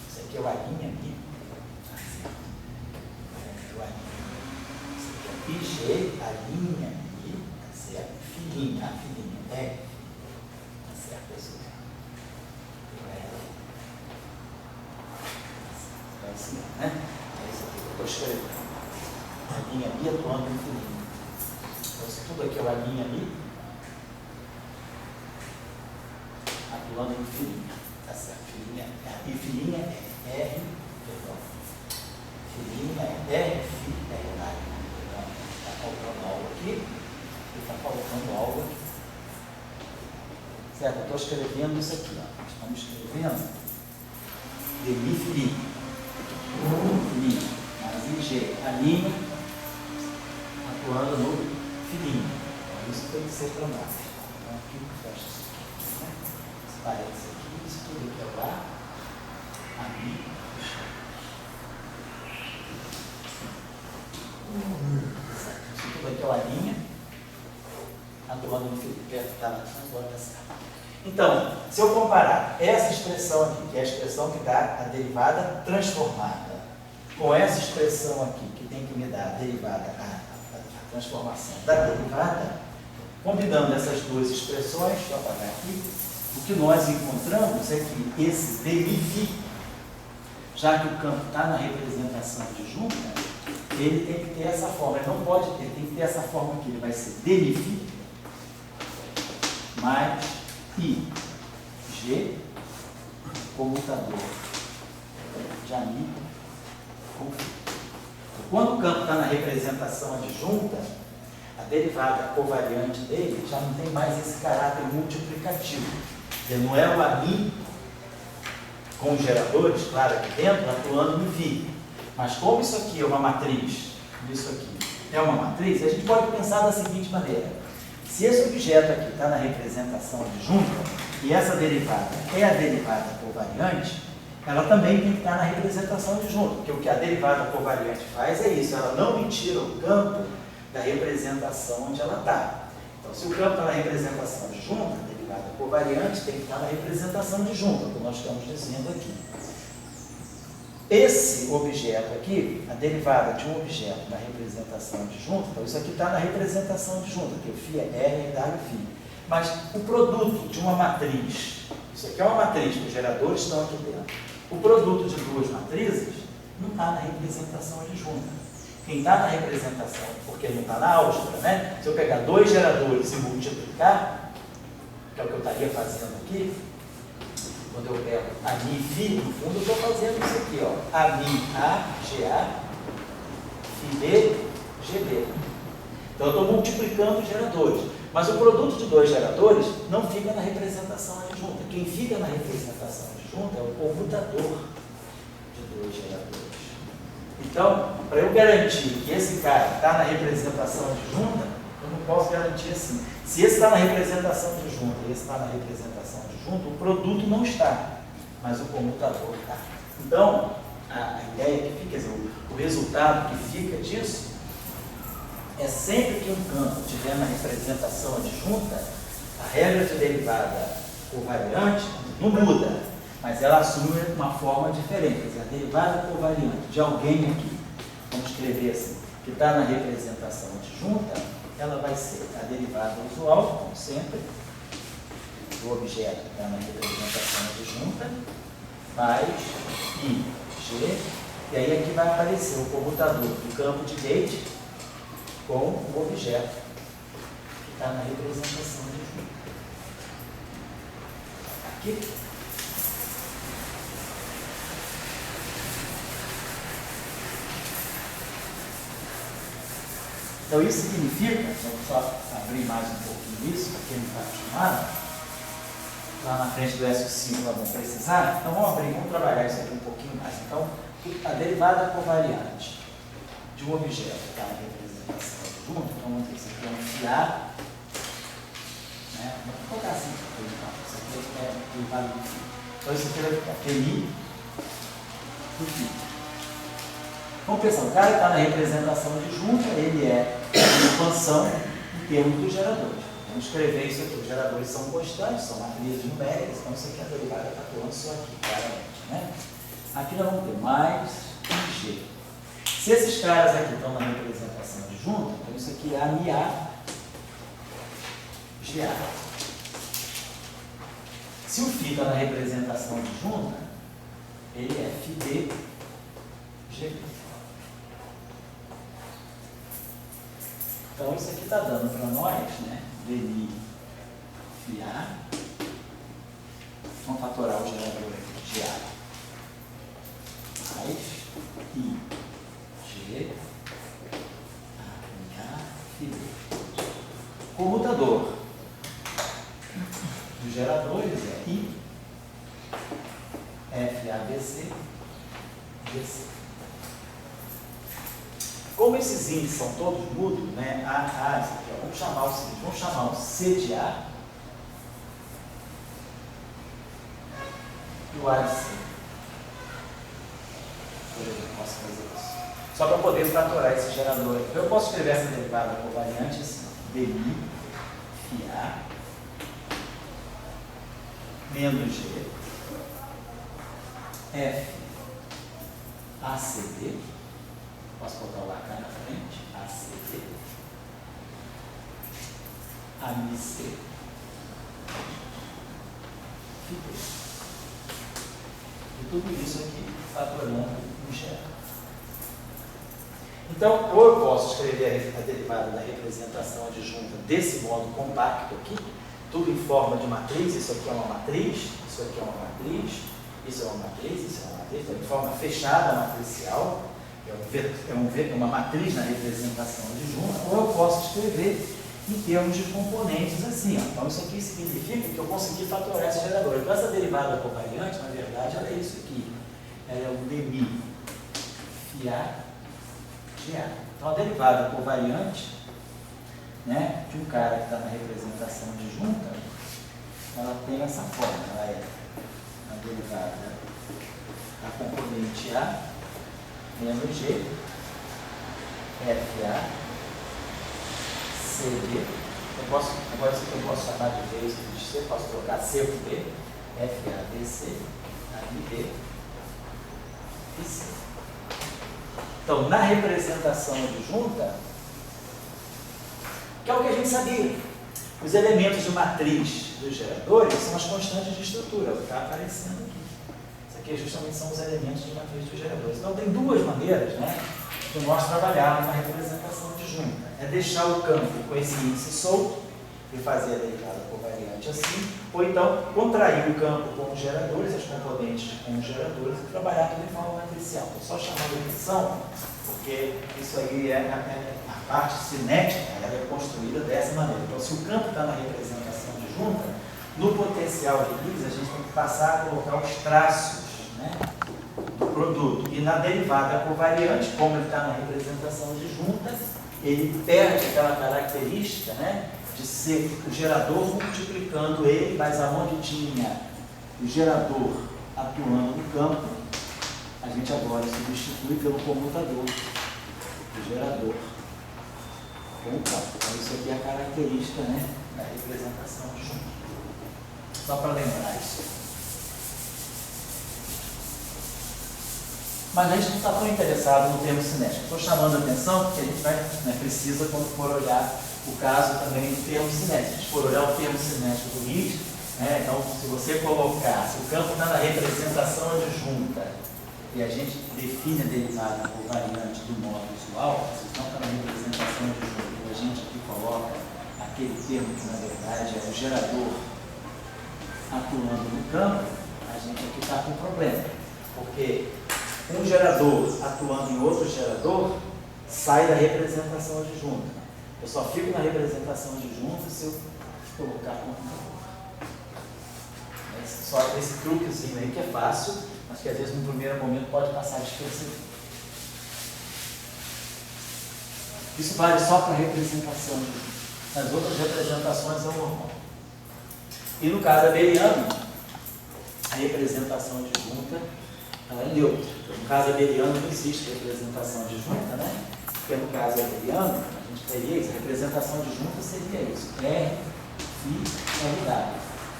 Isso aqui é o alinha aqui. O alinha. Isso aqui é IG, alinha aqui. filhinha, é, tá certo, isso é assim, né? É isso aqui que eu estou escrevendo. A linha ali atuando no filhinho. Então, se tudo aqui é uma linha ali, atuando no filhinha, tá certo? Filhinha, e filhinha é R, perdão. Filhinha é R, está faltando algo aqui, e está faltando algo aqui. Certo? Eu estou escrevendo isso aqui, ó. Estamos escrevendo demi filhinha. Filhinha, mas em G, a linha atuando no filhinho. Isso tem que ser para nós. Então aqui fecha isso aqui, né? Esse parênteses aqui, isso tudo aqui é lá, a mim, isso tudo aqui é a linha atuando no filhinho. Agora está certo. Então, se eu comparar essa expressão aqui, que é a expressão que dá a derivada transformada, com essa expressão aqui, que tem que me dar a derivada, a transformação da derivada, combinando essas duas expressões, deixa eu apagar aqui, o que nós encontramos é que esse derivi, já que o campo está na representação disjunta, ele tem que ter essa forma, ele não pode ter, tem que ter essa forma aqui, ele vai ser derivi mais I, G, comutador de amigo com φ. Quando o campo está na representação adjunta, a derivada covariante dele já não tem mais esse caráter multiplicativo. Ele não é o ami com os geradores, claro, aqui dentro, atuando no φ. Mas como isso aqui é uma matriz, isso aqui é uma matriz, a gente pode pensar da seguinte maneira. Se esse objeto aqui está na representação adjunta, e essa derivada é a derivada covariante, ela também tem que estar na representação adjunta, porque o que a derivada covariante faz é isso, ela não me tira o campo da representação onde ela está. Então, se o campo está na representação adjunta, a derivada covariante tem que estar na representação adjunta, como nós estamos dizendo aqui. Esse objeto aqui, a derivada de um objeto na representação adjunta, então isso aqui está na representação adjunta, que o φ é R e W φ. Mas o produto de uma matriz, isso aqui é uma matriz, os geradores estão aqui dentro. O produto de duas matrizes não está na representação adjunta. Quem está na representação, porque não está na álgebra, né? Se eu pegar dois geradores e multiplicar, que é o que eu estaria fazendo aqui, quando eu pego a mi φ, no fundo eu estou fazendo isso aqui, ó. A mi A, GA, φ B, GB. Então eu estou multiplicando os geradores. Mas o produto de dois geradores não fica na representação adjunta. Quem fica na representação adjunta é o comutador de dois geradores. Então, para eu garantir que esse cara está na representação adjunta, eu não posso garantir assim. Se esse está na representação adjunta e esse está na representação adjunta, o produto não está, mas o comutador está. Então, a ideia que fica, quer dizer, o resultado que fica disso é sempre que um campo estiver na representação adjunta, a regra de derivada covariante não muda, mas ela assume uma forma diferente. Quer dizer, a derivada covariante de alguém aqui, vamos escrever assim, que está na representação adjunta, ela vai ser a derivada usual, como sempre, do objeto que está na representação adjunta, mais I, G, e aí aqui vai aparecer o comutador do campo de Gauge com o objeto que está na representação adjunta. Aqui. Então isso significa, vamos só abrir mais um pouquinho isso, para quem não está acostumado, lá na frente do SO5 nós vamos precisar, então vamos abrir, vamos trabalhar isso aqui um pouquinho mais. Então, a derivada covariante de um objeto que está na representação adjunta, então vamos ter isso aqui é um FA, né? Vamos colocar assim, isso aqui é derivada do φ. Então isso aqui vai ficar FI do φ. Vamos pensar, o cara que está na representação adjunta, ele é uma expansão em termos dos geradores. Vamos escrever isso aqui, os geradores são constantes, são matrizes numéricas, então isso aqui é a derivada está atuando só aqui, claramente, né? Aqui nós vamos ter mais um G. Se esses caras aqui estão na representação adjunta, então isso aqui é a MA GA. Se o φ está na representação adjunta, ele é FB GB. Então isso aqui está dando para nós, né? DNI FA. Vamos fatorar o gerador aqui, GA. Mais IG FB. Comutador dos geradores é I FABC GC. Como esses índices são todos mútuos, né? Vamos chamar o seguinte, vamos chamar o C de A e o A de C. Por exemplo, eu posso fazer isso. Só para poder fatorar esse gerador aqui. Então, eu posso escrever essa derivada covariante assim, DI, FA, menos G, F, ACD, posso botar o AK na frente, ACD, AMC, FD. E tudo isso aqui fatorando um gerador. Então, ou eu posso escrever a derivada da representação adjunta desse modo compacto aqui, tudo em forma de matriz, isso aqui é uma matriz, isso aqui é uma matriz, isso é uma matriz, isso é uma matriz, então, em forma fechada matricial, é uma matriz na representação adjunta, ou eu posso escrever em termos de componentes assim, ó. Então isso aqui significa que eu consegui fatorar esse gerador. Então essa derivada covariante, na verdade, ela é isso aqui, ela é o DMI FA GA. Então a derivada covariante, né, de um cara que está na representação adjunta, ela tem essa forma, ela é a derivada da componente A menos G, FA, CD, agora isso aqui eu posso chamar de V, isso de C, posso trocar C por B, FA, BC, AB e C. Então, na representação adjunta, que é o que a gente sabia, os elementos de matriz dos geradores são as constantes de estrutura, o que está aparecendo aqui. Que justamente são os elementos de matriz dos geradores. Então, tem duas maneiras, né, de nós trabalhar numa representação adjunta. É deixar o campo com esse índice solto e fazer a derivada covariante assim, ou então contrair o campo com os geradores, as componentes com os geradores, e trabalhar tudo em forma matricial. Estou só chamando a atenção, porque isso aí é a parte cinética, ela é construída dessa maneira. Então, se o campo está na representação adjunta, no potencial de Higgs, a gente tem que passar a colocar os traços, né, do produto. E na derivada covariante, como ele está na representação adjunta, ele perde aquela característica, né, de ser o gerador multiplicando ele, mas aonde tinha o gerador atuando no campo, a gente agora substitui pelo comutador do gerador com o campo. Então isso aqui é a característica, né, da representação adjunta. Só para lembrar isso. Mas a gente não está tão interessado no termo cinético. Estou chamando a atenção porque a gente vai, né, precisa, quando for olhar o caso também do termo cinético. Se for olhar o termo cinético do Higgs, né, então se você colocar, se o campo está na representação adjunta e a gente define a derivada covariante do modo usual, se o campo está na representação adjunta e a gente aqui coloca aquele termo que na verdade é o gerador atuando no campo, a gente aqui está com um problema, porque um gerador atuando em outro gerador sai da representação adjunta. Eu só fico na representação adjunta se eu colocar computador. Só esse truquezinho aí que é fácil, mas que às vezes no primeiro momento pode passar despercebido. Isso vale só para a representação adjunta. Nas outras representações é o normal. E no caso abeliano, a representação adjunta ela é neutra. Então, no caso abeliano não existe representação adjunta, né? Porque no caso abeliano, a gente teria isso, a representação adjunta seria isso, R, Φ, R'.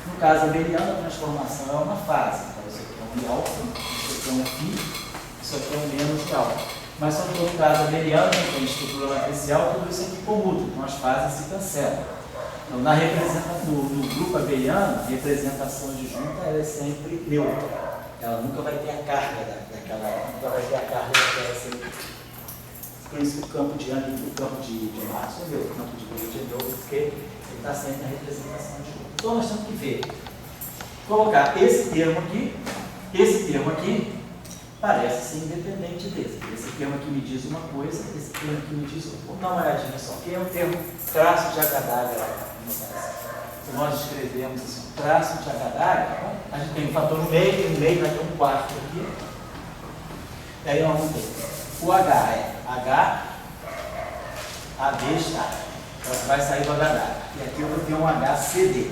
No caso abeliano, a transformação é uma fase. Então, isso aqui é um I alfa, isso aqui é um Φ, isso aqui é um menos de alfa. Mas só que no caso abeliano, tem estrutura matricial, tudo isso aqui comuta, então as fases se cancelam. Então, no grupo abeliano, a representação adjunta ela é sempre neutra. Ela nunca vai ter a carga nunca vai ter a carga daquela sequência. Por isso que o campo de Young e o campo de Maxwell é neutro, o campo de Wade é neutro, porque ele está sempre na representação adjunta. Então nós temos que ver, colocar esse termo aqui parece ser independente desse. Esse termo aqui me diz uma coisa, esse termo aqui me diz outra. Vamos dar uma olhadinha só. Aqui é o termo traço de Adaga. Se nós escrevemos assim, traço de Adaga, a gente tem um fator no meio vai ter um quarto aqui. E aí nós vamos ter o H é H, AB está. Então vai sair do H. E aqui eu vou ter um HCD.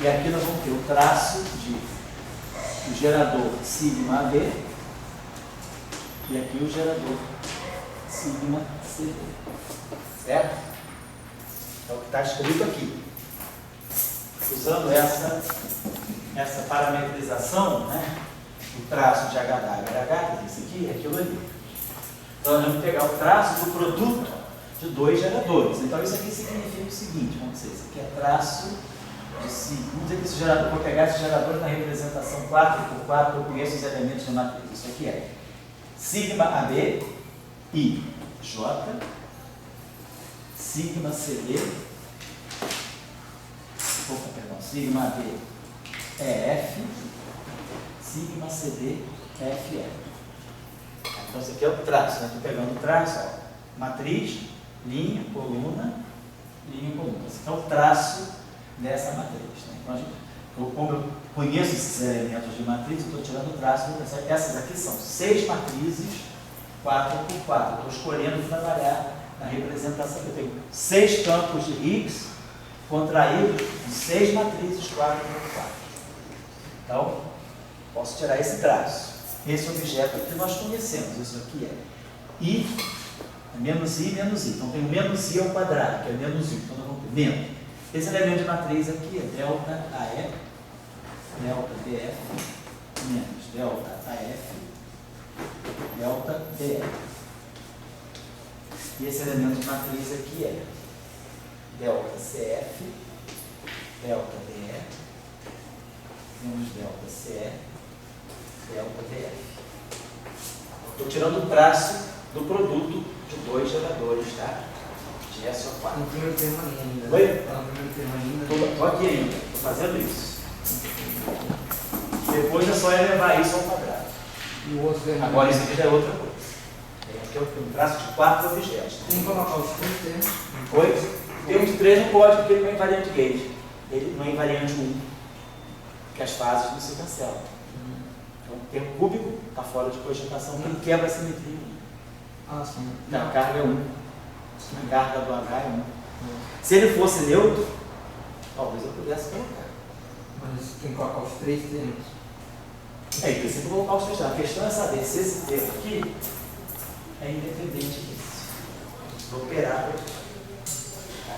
E aqui nós vamos ter o traço do gerador sigma AB e aqui o gerador sigma CD. Certo? É o que está escrito aqui. Usando essa parametrização, né, o traço de H da H, esse aqui é aquilo ali. Então nós vamos pegar o traço do produto de dois geradores. Então isso aqui significa o seguinte, vamos dizer, isso aqui é traço de sigma. Vamos dizer que esse gerador, vou pegar esse gerador na representação 4x4, eu conheço os elementos de matriz. Isso aqui é sigma AB I J, sigma CD, sigma AB EF, sigma CD FE. Então esse aqui é o traço, né? Estou pegando o traço, ó, matriz, linha, coluna. Esse aqui é o traço dessa matriz. Né? Então, como eu conheço esses elementos de matriz, eu estou tirando o traço. Essas aqui são 6 matrizes 4x4. Eu estou escolhendo trabalhar na representação. Eu tenho 6 campos de Higgs contraídos de 6 matrizes 4x4. Então, posso tirar esse traço. Esse objeto aqui nós conhecemos. Isso aqui é I, menos I, menos I. Então, tem o menos I ao quadrado, que é menos I. Então, nós vamos ter menos. Esse elemento de matriz aqui é delta AE, delta DF, menos delta AF, delta DF. E esse elemento de matriz aqui é delta CF, delta DE, menos delta CE, delta DF. Estou tirando o traço do produto de dois geradores, tá? De SO4.
No primeiro termo ainda.
Oi?
No primeiro termo ainda.
Estou aqui ainda, estou fazendo isso. Depois é só elevar isso ao quadrado.
E o outro termo.
Agora isso aqui já é outra coisa. Aqui é um traço de 4 objetos.
Tem que colocar os 3 termos.
Oi? O termo de 3 não pode, porque ele não é invariante gauge. Ele não é invariante 1. Porque as fases não se cancelam. Então, o termo cúbico está fora de cogitação, porque ele quebra a simetria.
Ah, sim.
Não, a carga é 1. A carga do H é 1. Se ele fosse neutro, talvez eu pudesse colocar.
Mas tem que colocar os 3 termos.
É, tem que colocar os 3 termos. A questão é saber se esse termo aqui é independente disso. Vou operar por isso. Tá?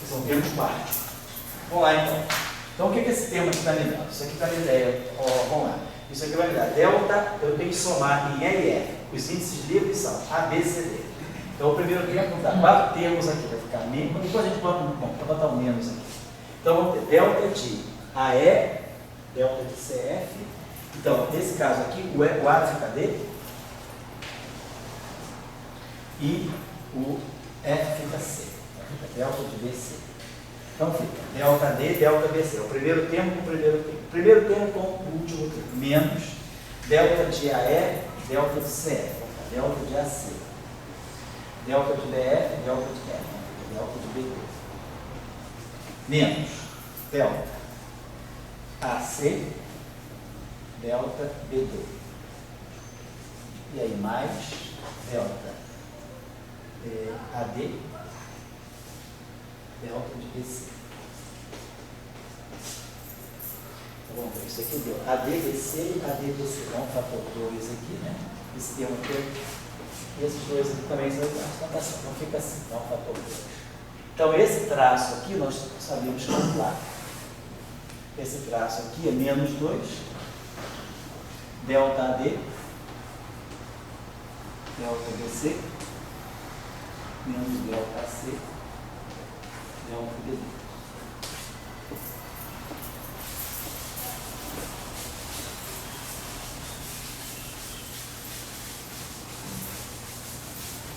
Que são termos quádricos. Vamos lá então. Então o que esse termo aqui está me dando? Isso aqui está me dando. Vamos lá. Isso aqui vai me dar delta, eu tenho que somar em LR. Os índices livres são A, B, C, D. Então o primeiro termo dá 4 termos aqui, vai ficar menos. Depois a gente bota botar um menos aqui. Então vamos ter delta de AE, delta de CF. Então, nesse caso aqui, o A fica D e o F fica C. Então, fica delta de BC. Então fica delta D, delta BC. O primeiro termo com o primeiro termo. Primeiro termo com o último termo. Menos delta de AE, delta de CF. Delta de AC. Delta de DF, delta de F. Delta de BD. Menos delta AC, delta BD. E aí mais delta AD, delta de BC. Então, vamos ver, isso aqui deu ADBC e ADBC. Dá um fator 2 aqui, né? Esse termo aqui, e esses dois aqui também são iguais. Então fica assim, dá um fator 2. Então esse traço aqui nós sabemos calcular. Esse traço aqui é menos 2, delta AD, delta BC, menos delta AC, geral por D.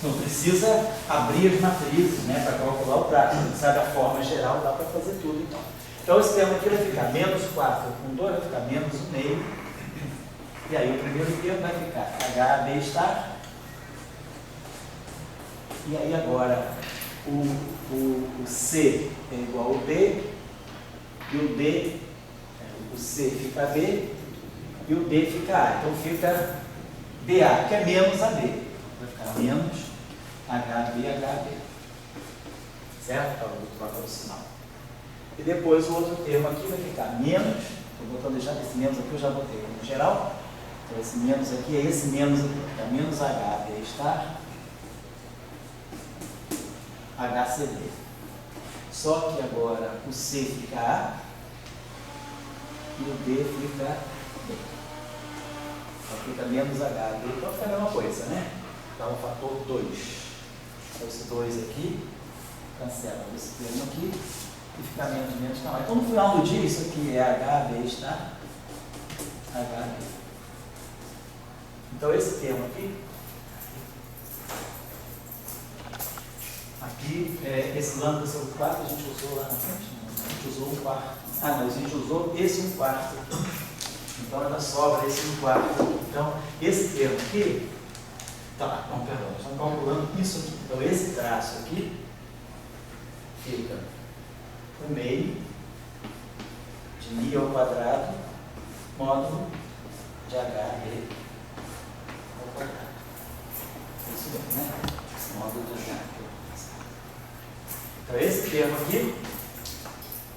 Não precisa abrir as matrizes, né, para calcular o traço. Você sabe a forma geral, dá para fazer tudo então. Então esse termo aqui vai ficar menos 4 com 2, vai ficar menos 1,5. E aí o primeiro termo vai ficar HB estar. E aí agora o C é igual ao D, e o D, o C fica B, e o D fica A. Então fica BA, que é menos AB. Vai ficar menos HB. Certo? Então, vou trocar o sinal. E depois o outro termo aqui vai ficar menos, estou botando deixar esse menos aqui, eu já botei no geral. Então esse menos aqui é esse menos aqui, vai ficar menos HB estar, HCD. Só que agora o C fica A e o D fica B. Então fica menos HB, então fica a mesma coisa, né? Dá o fator 2. Então esse 2 aqui, cancela esse termo aqui e fica menos não. Então no final do dia isso aqui é HB está HB. Então esse termo aqui, esse lambda sobre 4 a gente usou lá na frente, não, a gente usou 1/4. Ah, não, a gente usou esse 1/4 aqui. Então ainda sobra esse 1/4. Então esse termo aqui, tá, não, perdão, nós estamos calculando isso aqui. Então esse traço aqui fica 1/2 de μ ao quadrado módulo de HB ao quadrado. Isso mesmo, né? Esse módulo de HB. Então esse termo aqui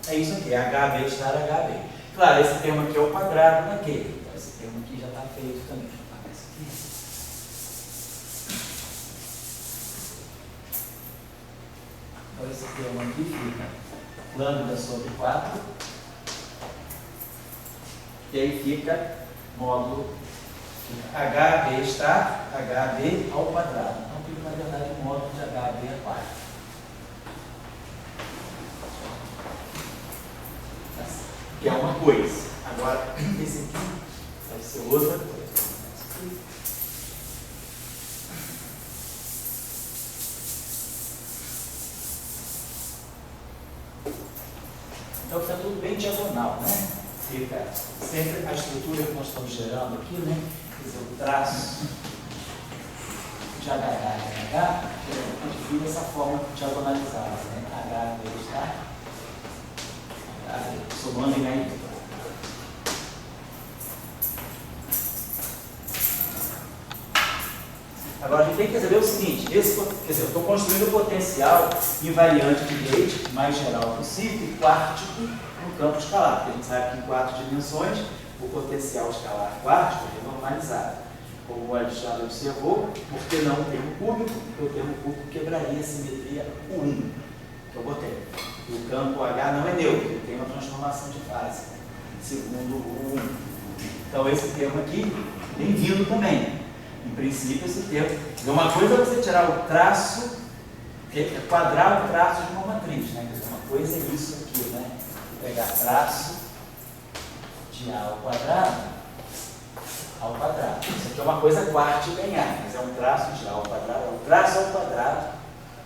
é isso aqui, HB estar HB. Claro, esse termo aqui é o quadrado daquele. Então esse termo aqui já está feito também. Deixa eu apagar esse aqui. Então esse termo aqui fica lambda sobre 4. E aí fica módulo HB estar HB ao quadrado. Então fica na verdade o módulo de HB a 4. Que é uma coisa. Agora, esse aqui vai ser outra coisa. Então fica tudo bem diagonal, né? Fica sempre a estrutura que nós estamos gerando aqui, né? Quer dizer, o traço de HH e H, a gente vira essa forma diagonalizada, né? HB está somando em aí. Agora a gente tem que saber o seguinte, quer dizer, eu estou construindo o potencial invariante de Tate mais geral possível e quártico no campo escalar, porque a gente sabe que em 4 dimensões o potencial escalar quártico é normalizado. Como o Alexandre observou, porque não tem o cúbico, porque o termo cúbico quebraria a simetria 1, que eu botei. O campo H não é neutro, ele tem uma transformação de fase, segundo o 1. Então esse termo aqui, bem-vindo também. Em princípio, esse termo. Uma coisa é você tirar o traço, quadrar o traço de uma matriz, né? Quer dizer, uma coisa é isso aqui, né? Pegar traço de A ao quadrado. Isso aqui é uma coisa quártica em A, mas é um traço de A ao quadrado, é um traço ao quadrado.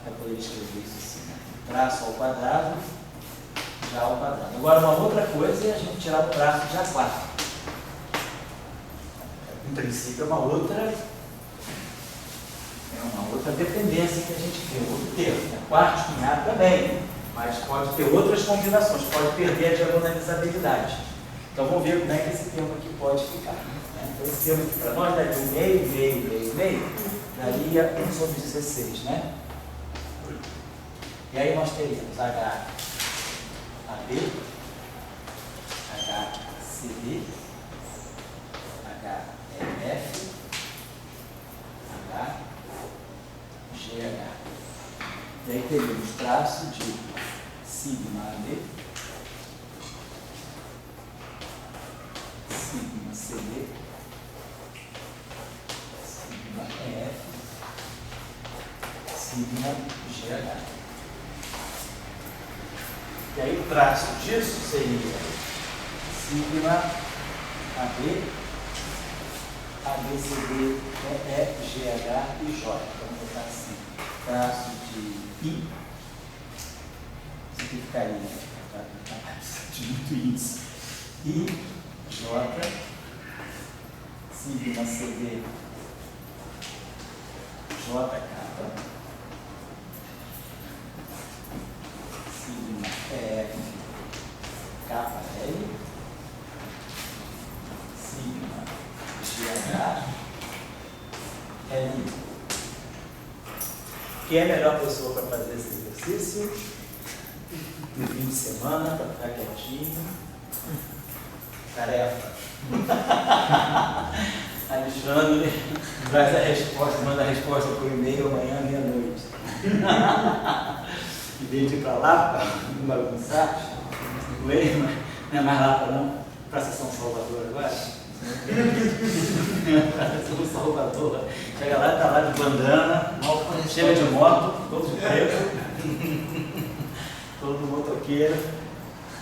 Eu poderia escrever isso assim, né? Traço ao quadrado, de A ao quadrado. Agora, uma outra coisa é a gente tirar o traço de A4. Em princípio, é uma outra dependência que a gente vê, outro termo. É quártico em A também, mas pode ter outras combinações, pode perder a diagonalizabilidade. Então, vamos ver como é que esse termo aqui pode ficar. Né? Então, esse termo aqui para nós daria 1/2, daria 1 sobre 16, né? E aí nós teríamos HAB, HCD, HMF, HGH. E aí teríamos traço de sigma AB, sigma CD, sigma EF, sigma GH. E aí o traço disso seria sigma AB, ABCD, EF, GH e J. Vamos botar assim, traço de I, simplificaria, né? De muito índice. I, J, sigma CD, JK, sigma EF, KL, sigma GH, L. Quem é a melhor pessoa para fazer esse exercício? No fim de semana, para ficar quietinho. Tarefa. Alexandre traz a resposta, manda a resposta por e-mail amanhã, meia-noite. Em vez de ir para lá, não bagunçar, não é mais lá para não, para a Sessão Salvador agora. Sessão Salvador. Chega lá, está lá de bandana, chega de moto, todo de preto, todo motoqueiro.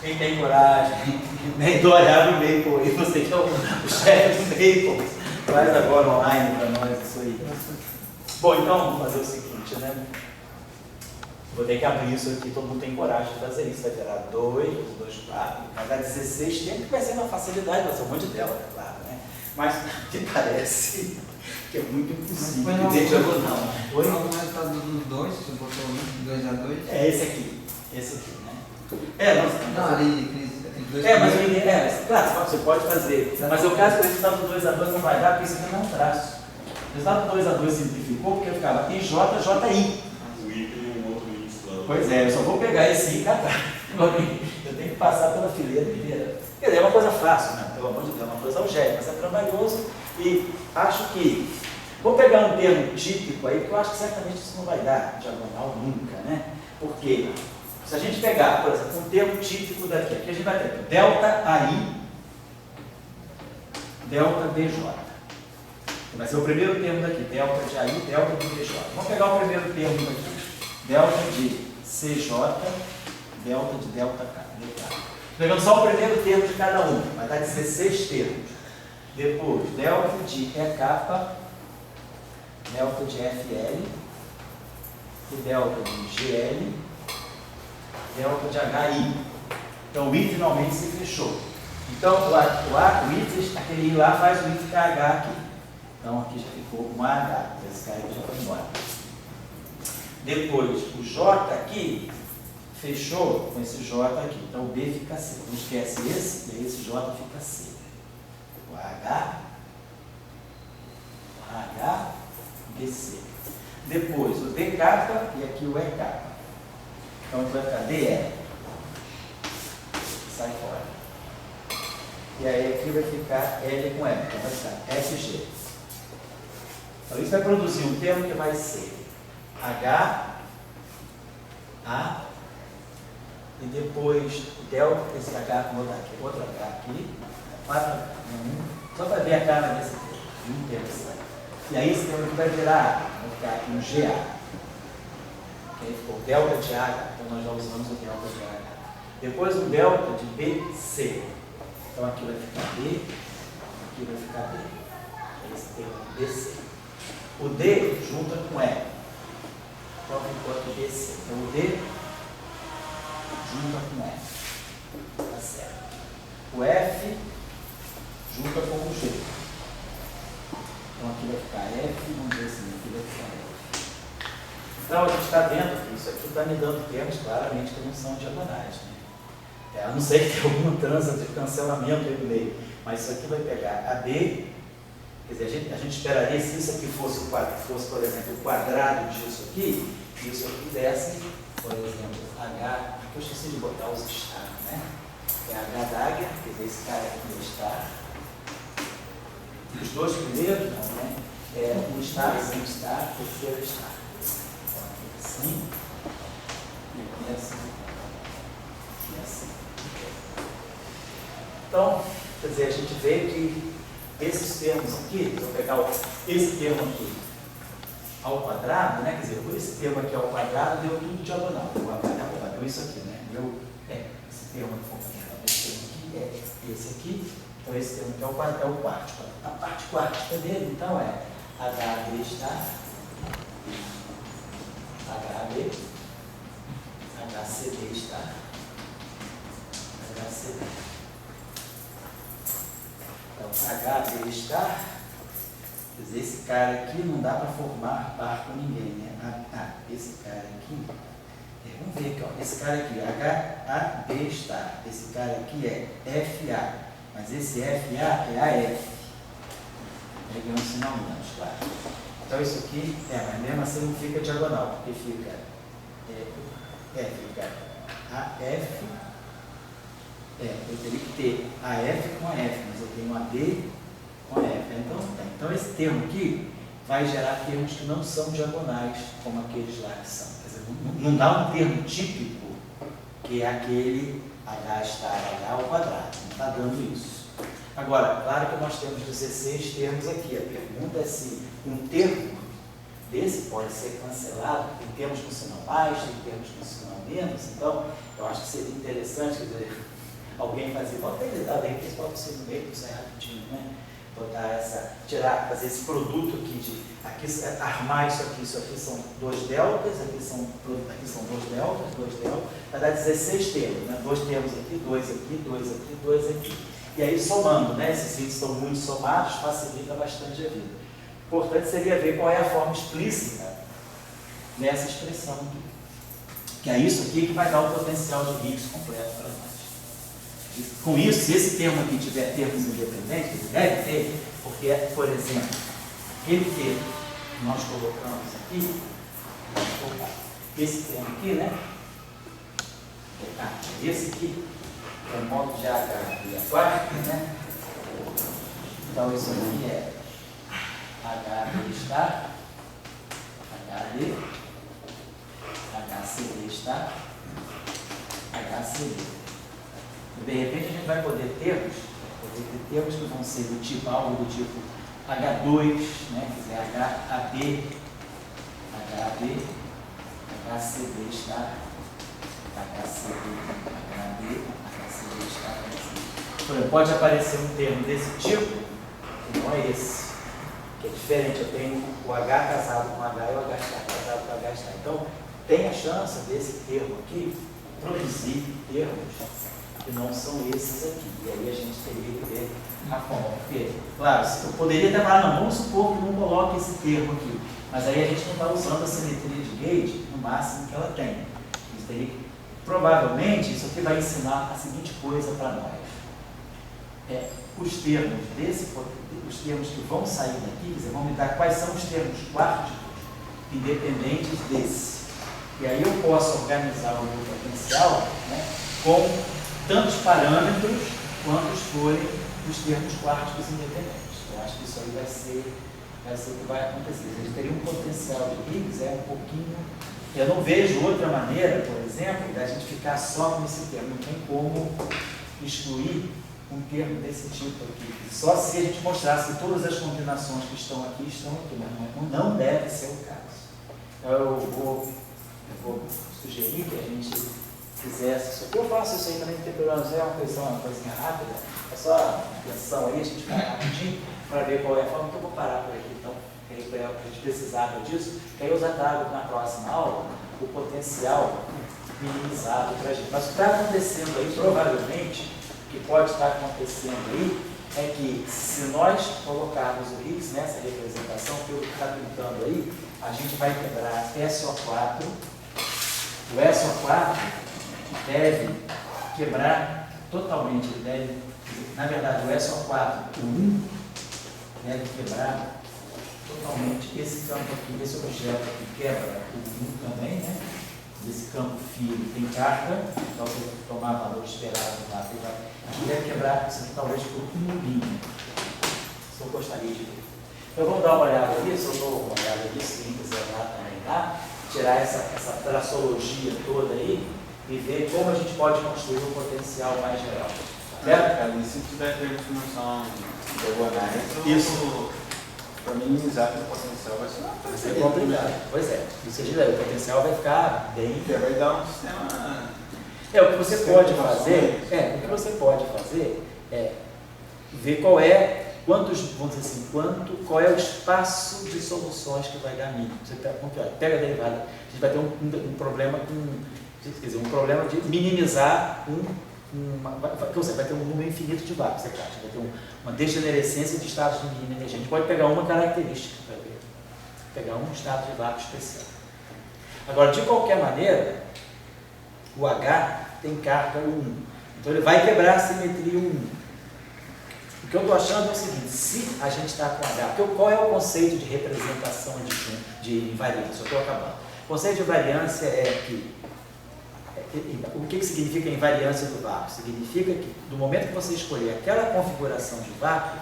Quem tem coragem, nem do olhar no Maple, e você que é o chefe do Maple, faz agora online para nós isso aí. Bom, então vamos fazer o seguinte, né? Vou ter que abrir isso aqui, todo mundo tem coragem de fazer isso. Vai virar 2, 4, vai dar 16 tempos, que vai ser uma facilidade, vai ser um monte de dela, é claro, né? Mas que parece que é muito impossível.
Mas
que
foi
não.
Foi o resultado dos dois, você botou 2x2?
É esse aqui, né?
Não, ali, aqueles dois.
Mas claro, você pode fazer. Mas o caso do resultado do 2x2 não vai dar, porque isso aqui não é um traço. O resultado do 2x2 simplificou, porque ficava IJ, JI.
O I tem um outro índice lá.
Pois é, eu só vou pegar esse I e catar. Eu tenho que passar pela fileira inteira. Quer dizer, é uma coisa fácil, né? Pelo amor de Deus, é uma coisa algébrica, mas é trabalhoso e acho que. Vou pegar um termo típico aí, porque eu acho que certamente isso não vai dar diagonal nunca, né? Porque se a gente pegar, por exemplo, um termo típico daqui, aqui a gente vai ter delta AI, delta BJ. Vai ser o primeiro termo daqui, delta de AI, delta de BJ. Vamos pegar o primeiro termo daqui, delta de CJ, delta de delta K. Pegando só o primeiro termo de cada um, vai dar 16 termos. Depois, delta de EK, delta de FL, e delta de GL, delta de HI. Então o I finalmente se fechou. Então o I, aquele I lá faz o I ficar H aqui. Então aqui já ficou um AH, esse cara já foi embora. Depois o J aqui fechou com esse J aqui. Então o B fica C. Não esquece esse, e aí esse J fica C. O AH, BC. Depois o DK e aqui o EK. Então vai ficar DE. Sai fora. E aí aqui vai ficar L com M. Então vai ficar FG. Então isso vai produzir um termo que vai ser H, A, e depois delta, esse H, vou botar aqui, outro H aqui, 4H, só para ver a cara desse termo. Interessante. E aí esse termo aqui vai virar, vai ficar aqui um GA. Que aí ficou delta de H, então nós já usamos o delta de H. Depois o delta de BC. Então aqui vai ficar B, aqui vai ficar B. Esse termo aqui, BC. O D junta com E. Então ficou aqui BC. Então o D junta com E. Tá certo. O F junta com o G. Então aqui vai ficar F, vamos ver assim, aqui vai ficar F. Então a gente está vendo que isso aqui está me dando termos claramente que não são diagonais, né? A não ser que tenha alguma trança de cancelamento aí no meio. Mas isso aqui vai pegar AB, quer dizer, a gente esperaria se isso aqui fosse, por exemplo, o quadrado disso aqui, e isso aqui desse, por exemplo, H, aqui eu esqueci de botar os estar, né? É H d'águia, quer dizer, esse cara aqui é estar. Os dois primeiros, não, né? É um estar, sem estar, terceiro estar. Então, aqui assim, e assim, e assim. Então, quer dizer, a gente vê que esses termos aqui, se eu pegar esse termo aqui ao quadrado, né? Quer dizer, esse termo aqui ao quadrado deu tudo diagonal. Deu isso aqui, né? Então esse termo aqui é o quarto. A parte quarta dele, então, é HB estar, HB, HCD estar, HCD. Então, HB estar, quer dizer, esse cara aqui não dá para formar par com ninguém, né? Esse cara aqui, vamos ver aqui, ó, esse cara aqui, HAB estar, esse cara aqui é FA, mas esse FA é AF. Pegando um sinal menos, claro. Então isso aqui, mas mesmo assim não fica diagonal, porque fica AF, eu teria que ter AF com AF, mas eu tenho AD com AF, então não tem. Então esse termo aqui vai gerar termos que não são diagonais, como aqueles lá que são. Quer dizer, não dá um termo típico, que é aquele H estar H ao quadrado, não está dando isso. Agora, claro que nós temos 16 termos aqui. A pergunta é se um termo desse pode ser cancelado. Tem termos com sinal mais, tem termos com sinal menos. Então, eu acho que seria interessante, quer dizer, alguém fazer, bota ele lá dentro, bota você no meio, isso é rapidinho, né? Botar tirar, fazer esse produto aqui, armar isso aqui são 2 deltas, aqui são 2 deltas, vai dar 16 termos, né? 2 termos aqui, 2 aqui, 2 aqui, 2 aqui. E aí somando, né? Esses índices estão muito somados, facilita bastante a vida. Importante seria ver qual é a forma explícita dessa expressão aqui. Que é isso aqui que vai dar o potencial de Higgs completo para nós. E com isso, se esse termo aqui tiver termos independentes, ele deve ter, porque, por exemplo, aquele termo que nós colocamos aqui, esse termo aqui, né? Esse aqui é o modo de H e a quarta, né? Então isso aqui é HB estar, HD, HCD estar, HCD. E de repente a gente vai poder ter termos que vão ser do tipo, algo do tipo H2, né? Quer dizer, HAB, HAB, HCD estar, HCD, HB, HCD estar. Por exemplo, pode aparecer um termo desse tipo, que não é esse, que é diferente. Eu tenho o H casado com H e o H estar casado com H estar. Então, tem a chance desse termo aqui produzir termos que não são esses aqui. E aí a gente teria que ver a forma. Porque, claro, eu poderia até falar, não, vamos supor que não coloque esse termo aqui. Mas aí a gente não está usando a simetria de Gauge no máximo que ela tem. Provavelmente, isso aqui vai ensinar a seguinte coisa para nós. Os termos que vão sair daqui, quer dizer, vão me dar quais são os termos quárticos independentes desse. E aí eu posso organizar o meu potencial, né, com tantos parâmetros quantos forem os termos quárticos independentes. Eu acho que isso aí vai ser o que vai acontecer. A gente teria um potencial de Higgs um pouquinho. Eu não vejo outra maneira, por exemplo, da gente ficar só com esse termo. Não tem como excluir um termo desse tipo aqui. Só se a gente mostrasse que todas as combinações que estão aqui, mas não deve ser o caso. Então eu vou sugerir que a gente fizesse isso aqui. Eu faço isso aí também, não tem problema, é uma coisinha rápida, é só atenção aí, a gente vai rapidinho para ver qual é a forma que eu vou parar por aqui. Então, para a gente precisar disso, que aí eu já trago na próxima aula o potencial minimizado para a gente. Mas o que está acontecendo aí, provavelmente, o que pode estar acontecendo aí, é que se nós colocarmos o Higgs nessa representação, pelo que está pintando aí, a gente vai quebrar SO4. O SO4 deve quebrar totalmente, ele deve, na verdade, o SO4, o 1, deve quebrar totalmente esse campo aqui, esse objeto aqui quebra o 1 também, né? Esse campo φ tem carga, então se eu tomar valor esperado lá, aqui deve quebrar isso aqui talvez por um milímetro. Se eu gostaria de ver. Então vamos dar uma olhada nisso, eu dou uma olhada nisso, se quiser lá também, tá? Tirar essa traçologia toda aí e ver como a gente pode construir um potencial mais geral.
Certo? E se tiver termos que não são diagonais, isso para minimizar o potencial vai ser
complicado. Pois é, isso o potencial vai ficar bem.
Vai dar um sistema.
O que você pode fazer, é ver qual é, vamos dizer assim, qual é o espaço de soluções que vai dar mínimo. Você pega a derivada, a gente vai ter um problema um problema de minimizar vai ter um número infinito de vácuos, vai ter uma degenerescência de estados de mínima energia. A gente pode pegar uma característica, pegar um estado de vácuo especial. Agora, de qualquer maneira, o H tem carga 1, então ele vai quebrar a simetria 1. O que eu estou achando é o seguinte: se a gente está com H, qual é o conceito de representação de invariância? Eu estou acabando. O conceito de invariância é que o que significa invariância do vácuo? Significa que, do momento que você escolher aquela configuração de vácuo,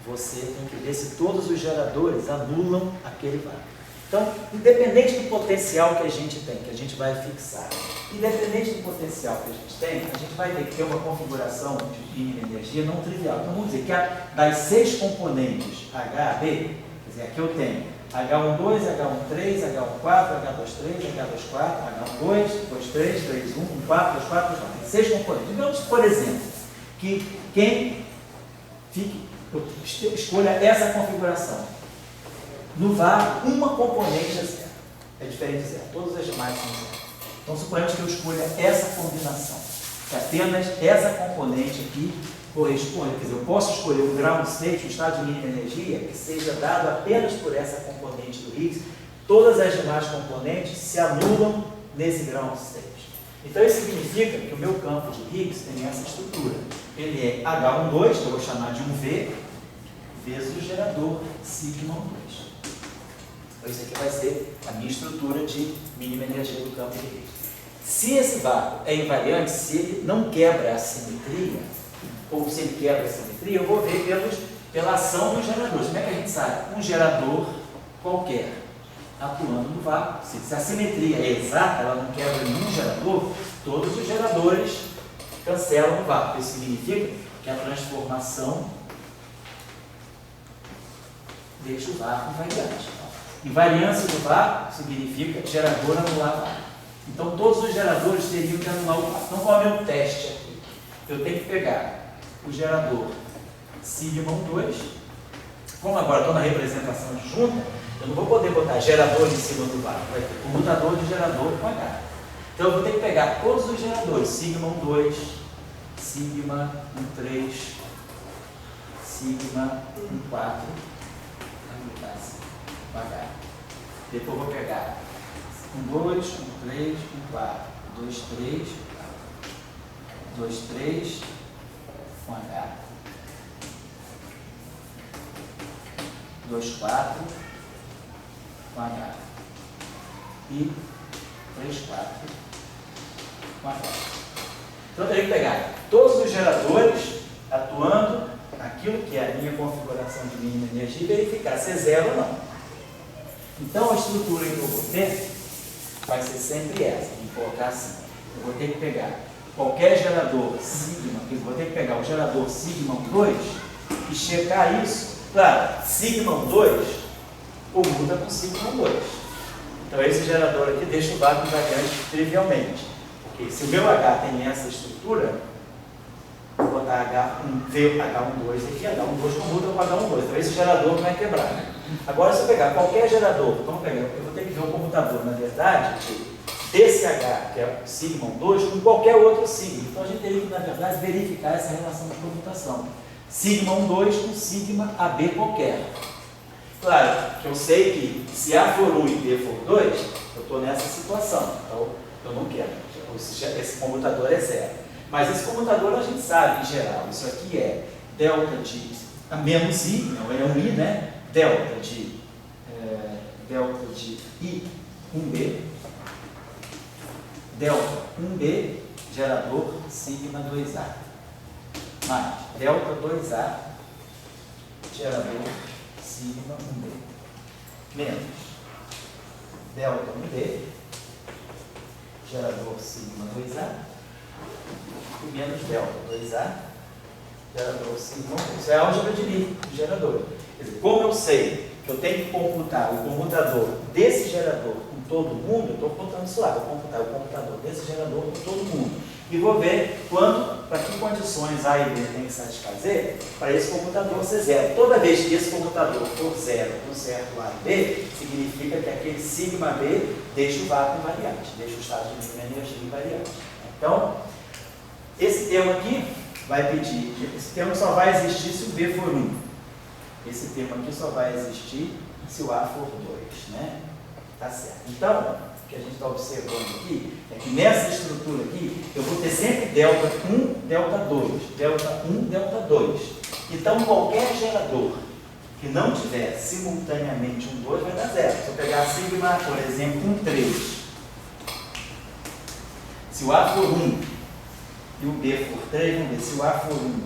você tem que ver se todos os geradores anulam aquele vácuo. Então, independente do potencial que a gente tem, que a gente vai fixar, independente do potencial que a gente tem, a gente vai ter que ter uma configuração de mínima energia não trivial. Então, vamos dizer que das 6 componentes HB, quer dizer, aqui eu tenho H12, H13, H14, H23, H24, H12, 23, 31, 14, 24, 24. 6 componentes. Digamos, por exemplo, que quem escolha essa configuração. No vácuo, uma componente é zero. É diferente de zero. Todas as demais são zero. Então, suponhamos que eu escolha essa combinação. Que apenas essa componente aqui corresponde. Quer dizer, eu posso escolher um ground state, um estado de mínima energia, que seja dado apenas por essa componente do Higgs. Todas as demais componentes se anulam nesse ground state. Então, isso significa que o meu campo de Higgs tem essa estrutura. Ele é H12, que eu vou chamar de 1V, vezes o gerador sigma 2. Então, isso aqui vai ser a minha estrutura de mínima energia do campo de Higgs. Se esse vácuo é invariante, se ele não quebra a simetria, ou se ele quebra a simetria, eu vou ver pela ação dos geradores. Como é que a gente sabe? Um gerador qualquer atuando no vácuo. Se a simetria é exata, ela não quebra nenhum gerador, todos os geradores cancelam o vácuo. Isso significa que a transformação deixa o vácuo invariante. Invariância do vácuo significa gerador anular vácuo. Então, todos os geradores teriam que anular o vácuo. Então, qual é o meu teste aqui? Eu tenho que pegar o gerador sigma 2. Como agora estou na representação junta, eu não vou poder botar gerador em cima do vácuo. Vai ter comutador de gerador com H. Então, eu vou ter que pegar todos os geradores. Sigma 2, sigma 3, sigma 4. H. Depois eu vou pegar 2, 3, 4, 2, 3, 2, 3, com H, 2, 4, com H, e 3, 4, com H. Então eu teria que pegar todos os geradores atuando aquilo que é a minha configuração de mínima energia e verificar se é zero ou não. Então, a estrutura que eu vou ter vai ser sempre essa, vou colocar assim. Eu vou ter que pegar qualquer gerador sigma, eu vou ter que pegar o gerador sigma 2 e checar isso. Claro, sigma 2 comuta com sigma 2. Então, esse gerador aqui deixa o vácuo invariante trivialmente. Porque se o meu H tem essa estrutura, vou botar H12 aqui, H12 comuta com H12. Então, esse gerador vai quebrar. Agora, se eu pegar qualquer gerador, eu vou ter que ver o comutador, na verdade, desse H, que é o sigma 2, com qualquer outro sigma. Então, a gente teria que, na verdade, verificar essa relação de comutação. Sigma 2 com sigma AB qualquer. Claro que eu sei que se A for 1 e B for 2, eu estou nessa situação. Então, eu não quero. Esse comutador é zero. Mas esse comutador a gente sabe, em geral, isso aqui é delta de menos I, não é um I, né? Delta de I 1B, delta 1B, gerador sigma 2A, mais delta 2A, gerador sigma 1B, menos delta 1B, gerador sigma 2A, e menos delta 2A, gerador sigma 1B. Isso é a álgebra de Lie, de gerador. Quer dizer, como eu sei que eu tenho que computar o comutador desse gerador com todo mundo, eu estou contando isso lá, vou computar o computador desse gerador com todo mundo. e vou ver para que condições A e B tem que satisfazer para esse comutador ser zero. Toda vez que esse comutador for zero com certo A e B, significa que aquele sigma B deixa o vácuo invariante, deixa o estado de mínima energia invariante. Então, esse termo aqui vai pedir, esse termo só vai existir se o B for 1. Esse termo aqui só vai existir se o A for 2, né? Tá certo. Então, o que a gente está observando aqui é que nessa estrutura aqui, eu vou ter sempre delta 1, delta 2, delta 1, delta 2. Então, qualquer gerador que não tiver simultaneamente 1, 2 vai dar zero. Se eu pegar sigma, por exemplo, 1, 3. Se o A for 1 e o B for 3, vamos ver, se o A for 1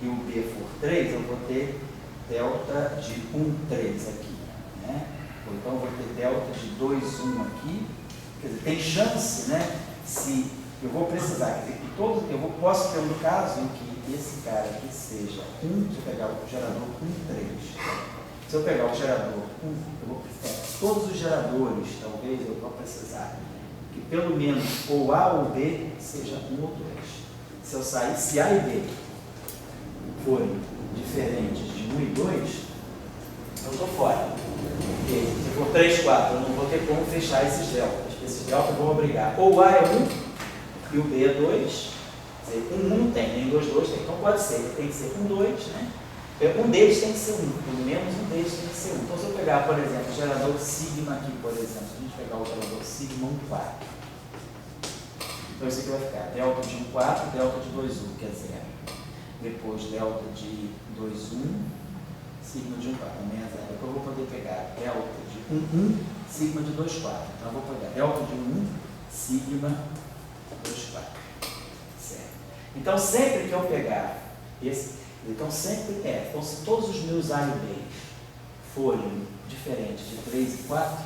e o B for 3, eu vou ter delta de 1, 3 aqui, né? Ou então eu vou ter delta de 2, 1 aqui. Quer dizer, tem chance, né? Se eu vou precisar, quer dizer, que posso ter um caso em que esse cara aqui seja 1, se eu pegar o gerador 1, 3. Se eu pegar o gerador 1, todos os geradores, talvez eu vou precisar que pelo menos ou A ou B seja 1 ou 2. Se eu sair, se A e B forem diferentes de 1 e 2, eu estou fora. Porque se for 3, 4, eu não vou ter como fechar esses deltas. Esses deltas vão obrigar ou A é 1 e o B é 2. Quer dizer, 1 não tem, nem 2, 2 tem. Então pode ser, tem que ser 1, 2, né? Um deles tem que ser 1, pelo menos um deles tem que ser 1. Então se eu pegar, por exemplo, o gerador sigma aqui, por exemplo, se a gente pegar o gerador sigma 1, 4. Então isso aqui vai ficar delta de 1, 4, delta de 2, 1, que é 0. Depois delta de 2, 1, sigma de 1, 4, também é 0. Depois eu vou poder pegar delta de 1, 1, sigma de 2, 4. Então eu vou pegar delta de 1, 1, sigma 2, 4. Certo. Então sempre que eu pegar esse, então se todos os meus A e B forem diferentes de 3 e 4,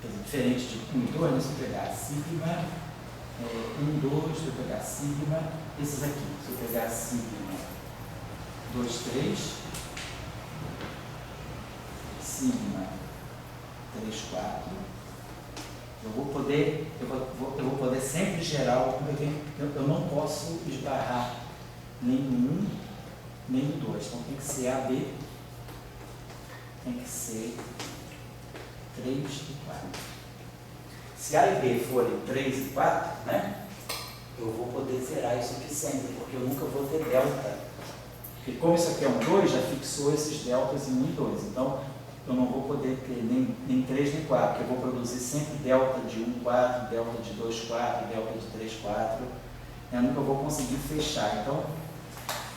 quer dizer, diferentes de 1 e 2, né? Se eu pegar sigma 1, 2, se eu pegar sigma, esses aqui, se eu pegar sigma 2, 3, sigma 3, 4, eu vou poder sempre gerar eu não posso esbarrar nem no 1, nem no 2. Então tem que ser AB, tem que ser 3 e 4. Se A e B forem 3 e 4, né, eu vou poder zerar isso aqui sempre, porque eu nunca vou ter delta. Porque como isso aqui é um 2, já fixou esses deltas em 1 e 2. Então, eu não vou poder ter nem 3 nem 4, porque eu vou produzir sempre delta de 1, 4, delta de 2, 4, delta de 3, 4. Eu nunca vou conseguir fechar. Então,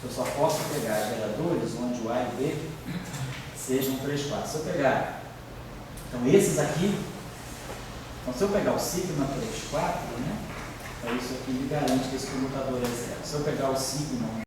eu só posso pegar geradores onde o A e B sejam 3, 4. Se eu pegar, então esses aqui, então se eu pegar o sigma 3, 4, né, então isso aqui me garante que esse comutador é 0. Se eu pegar o sigma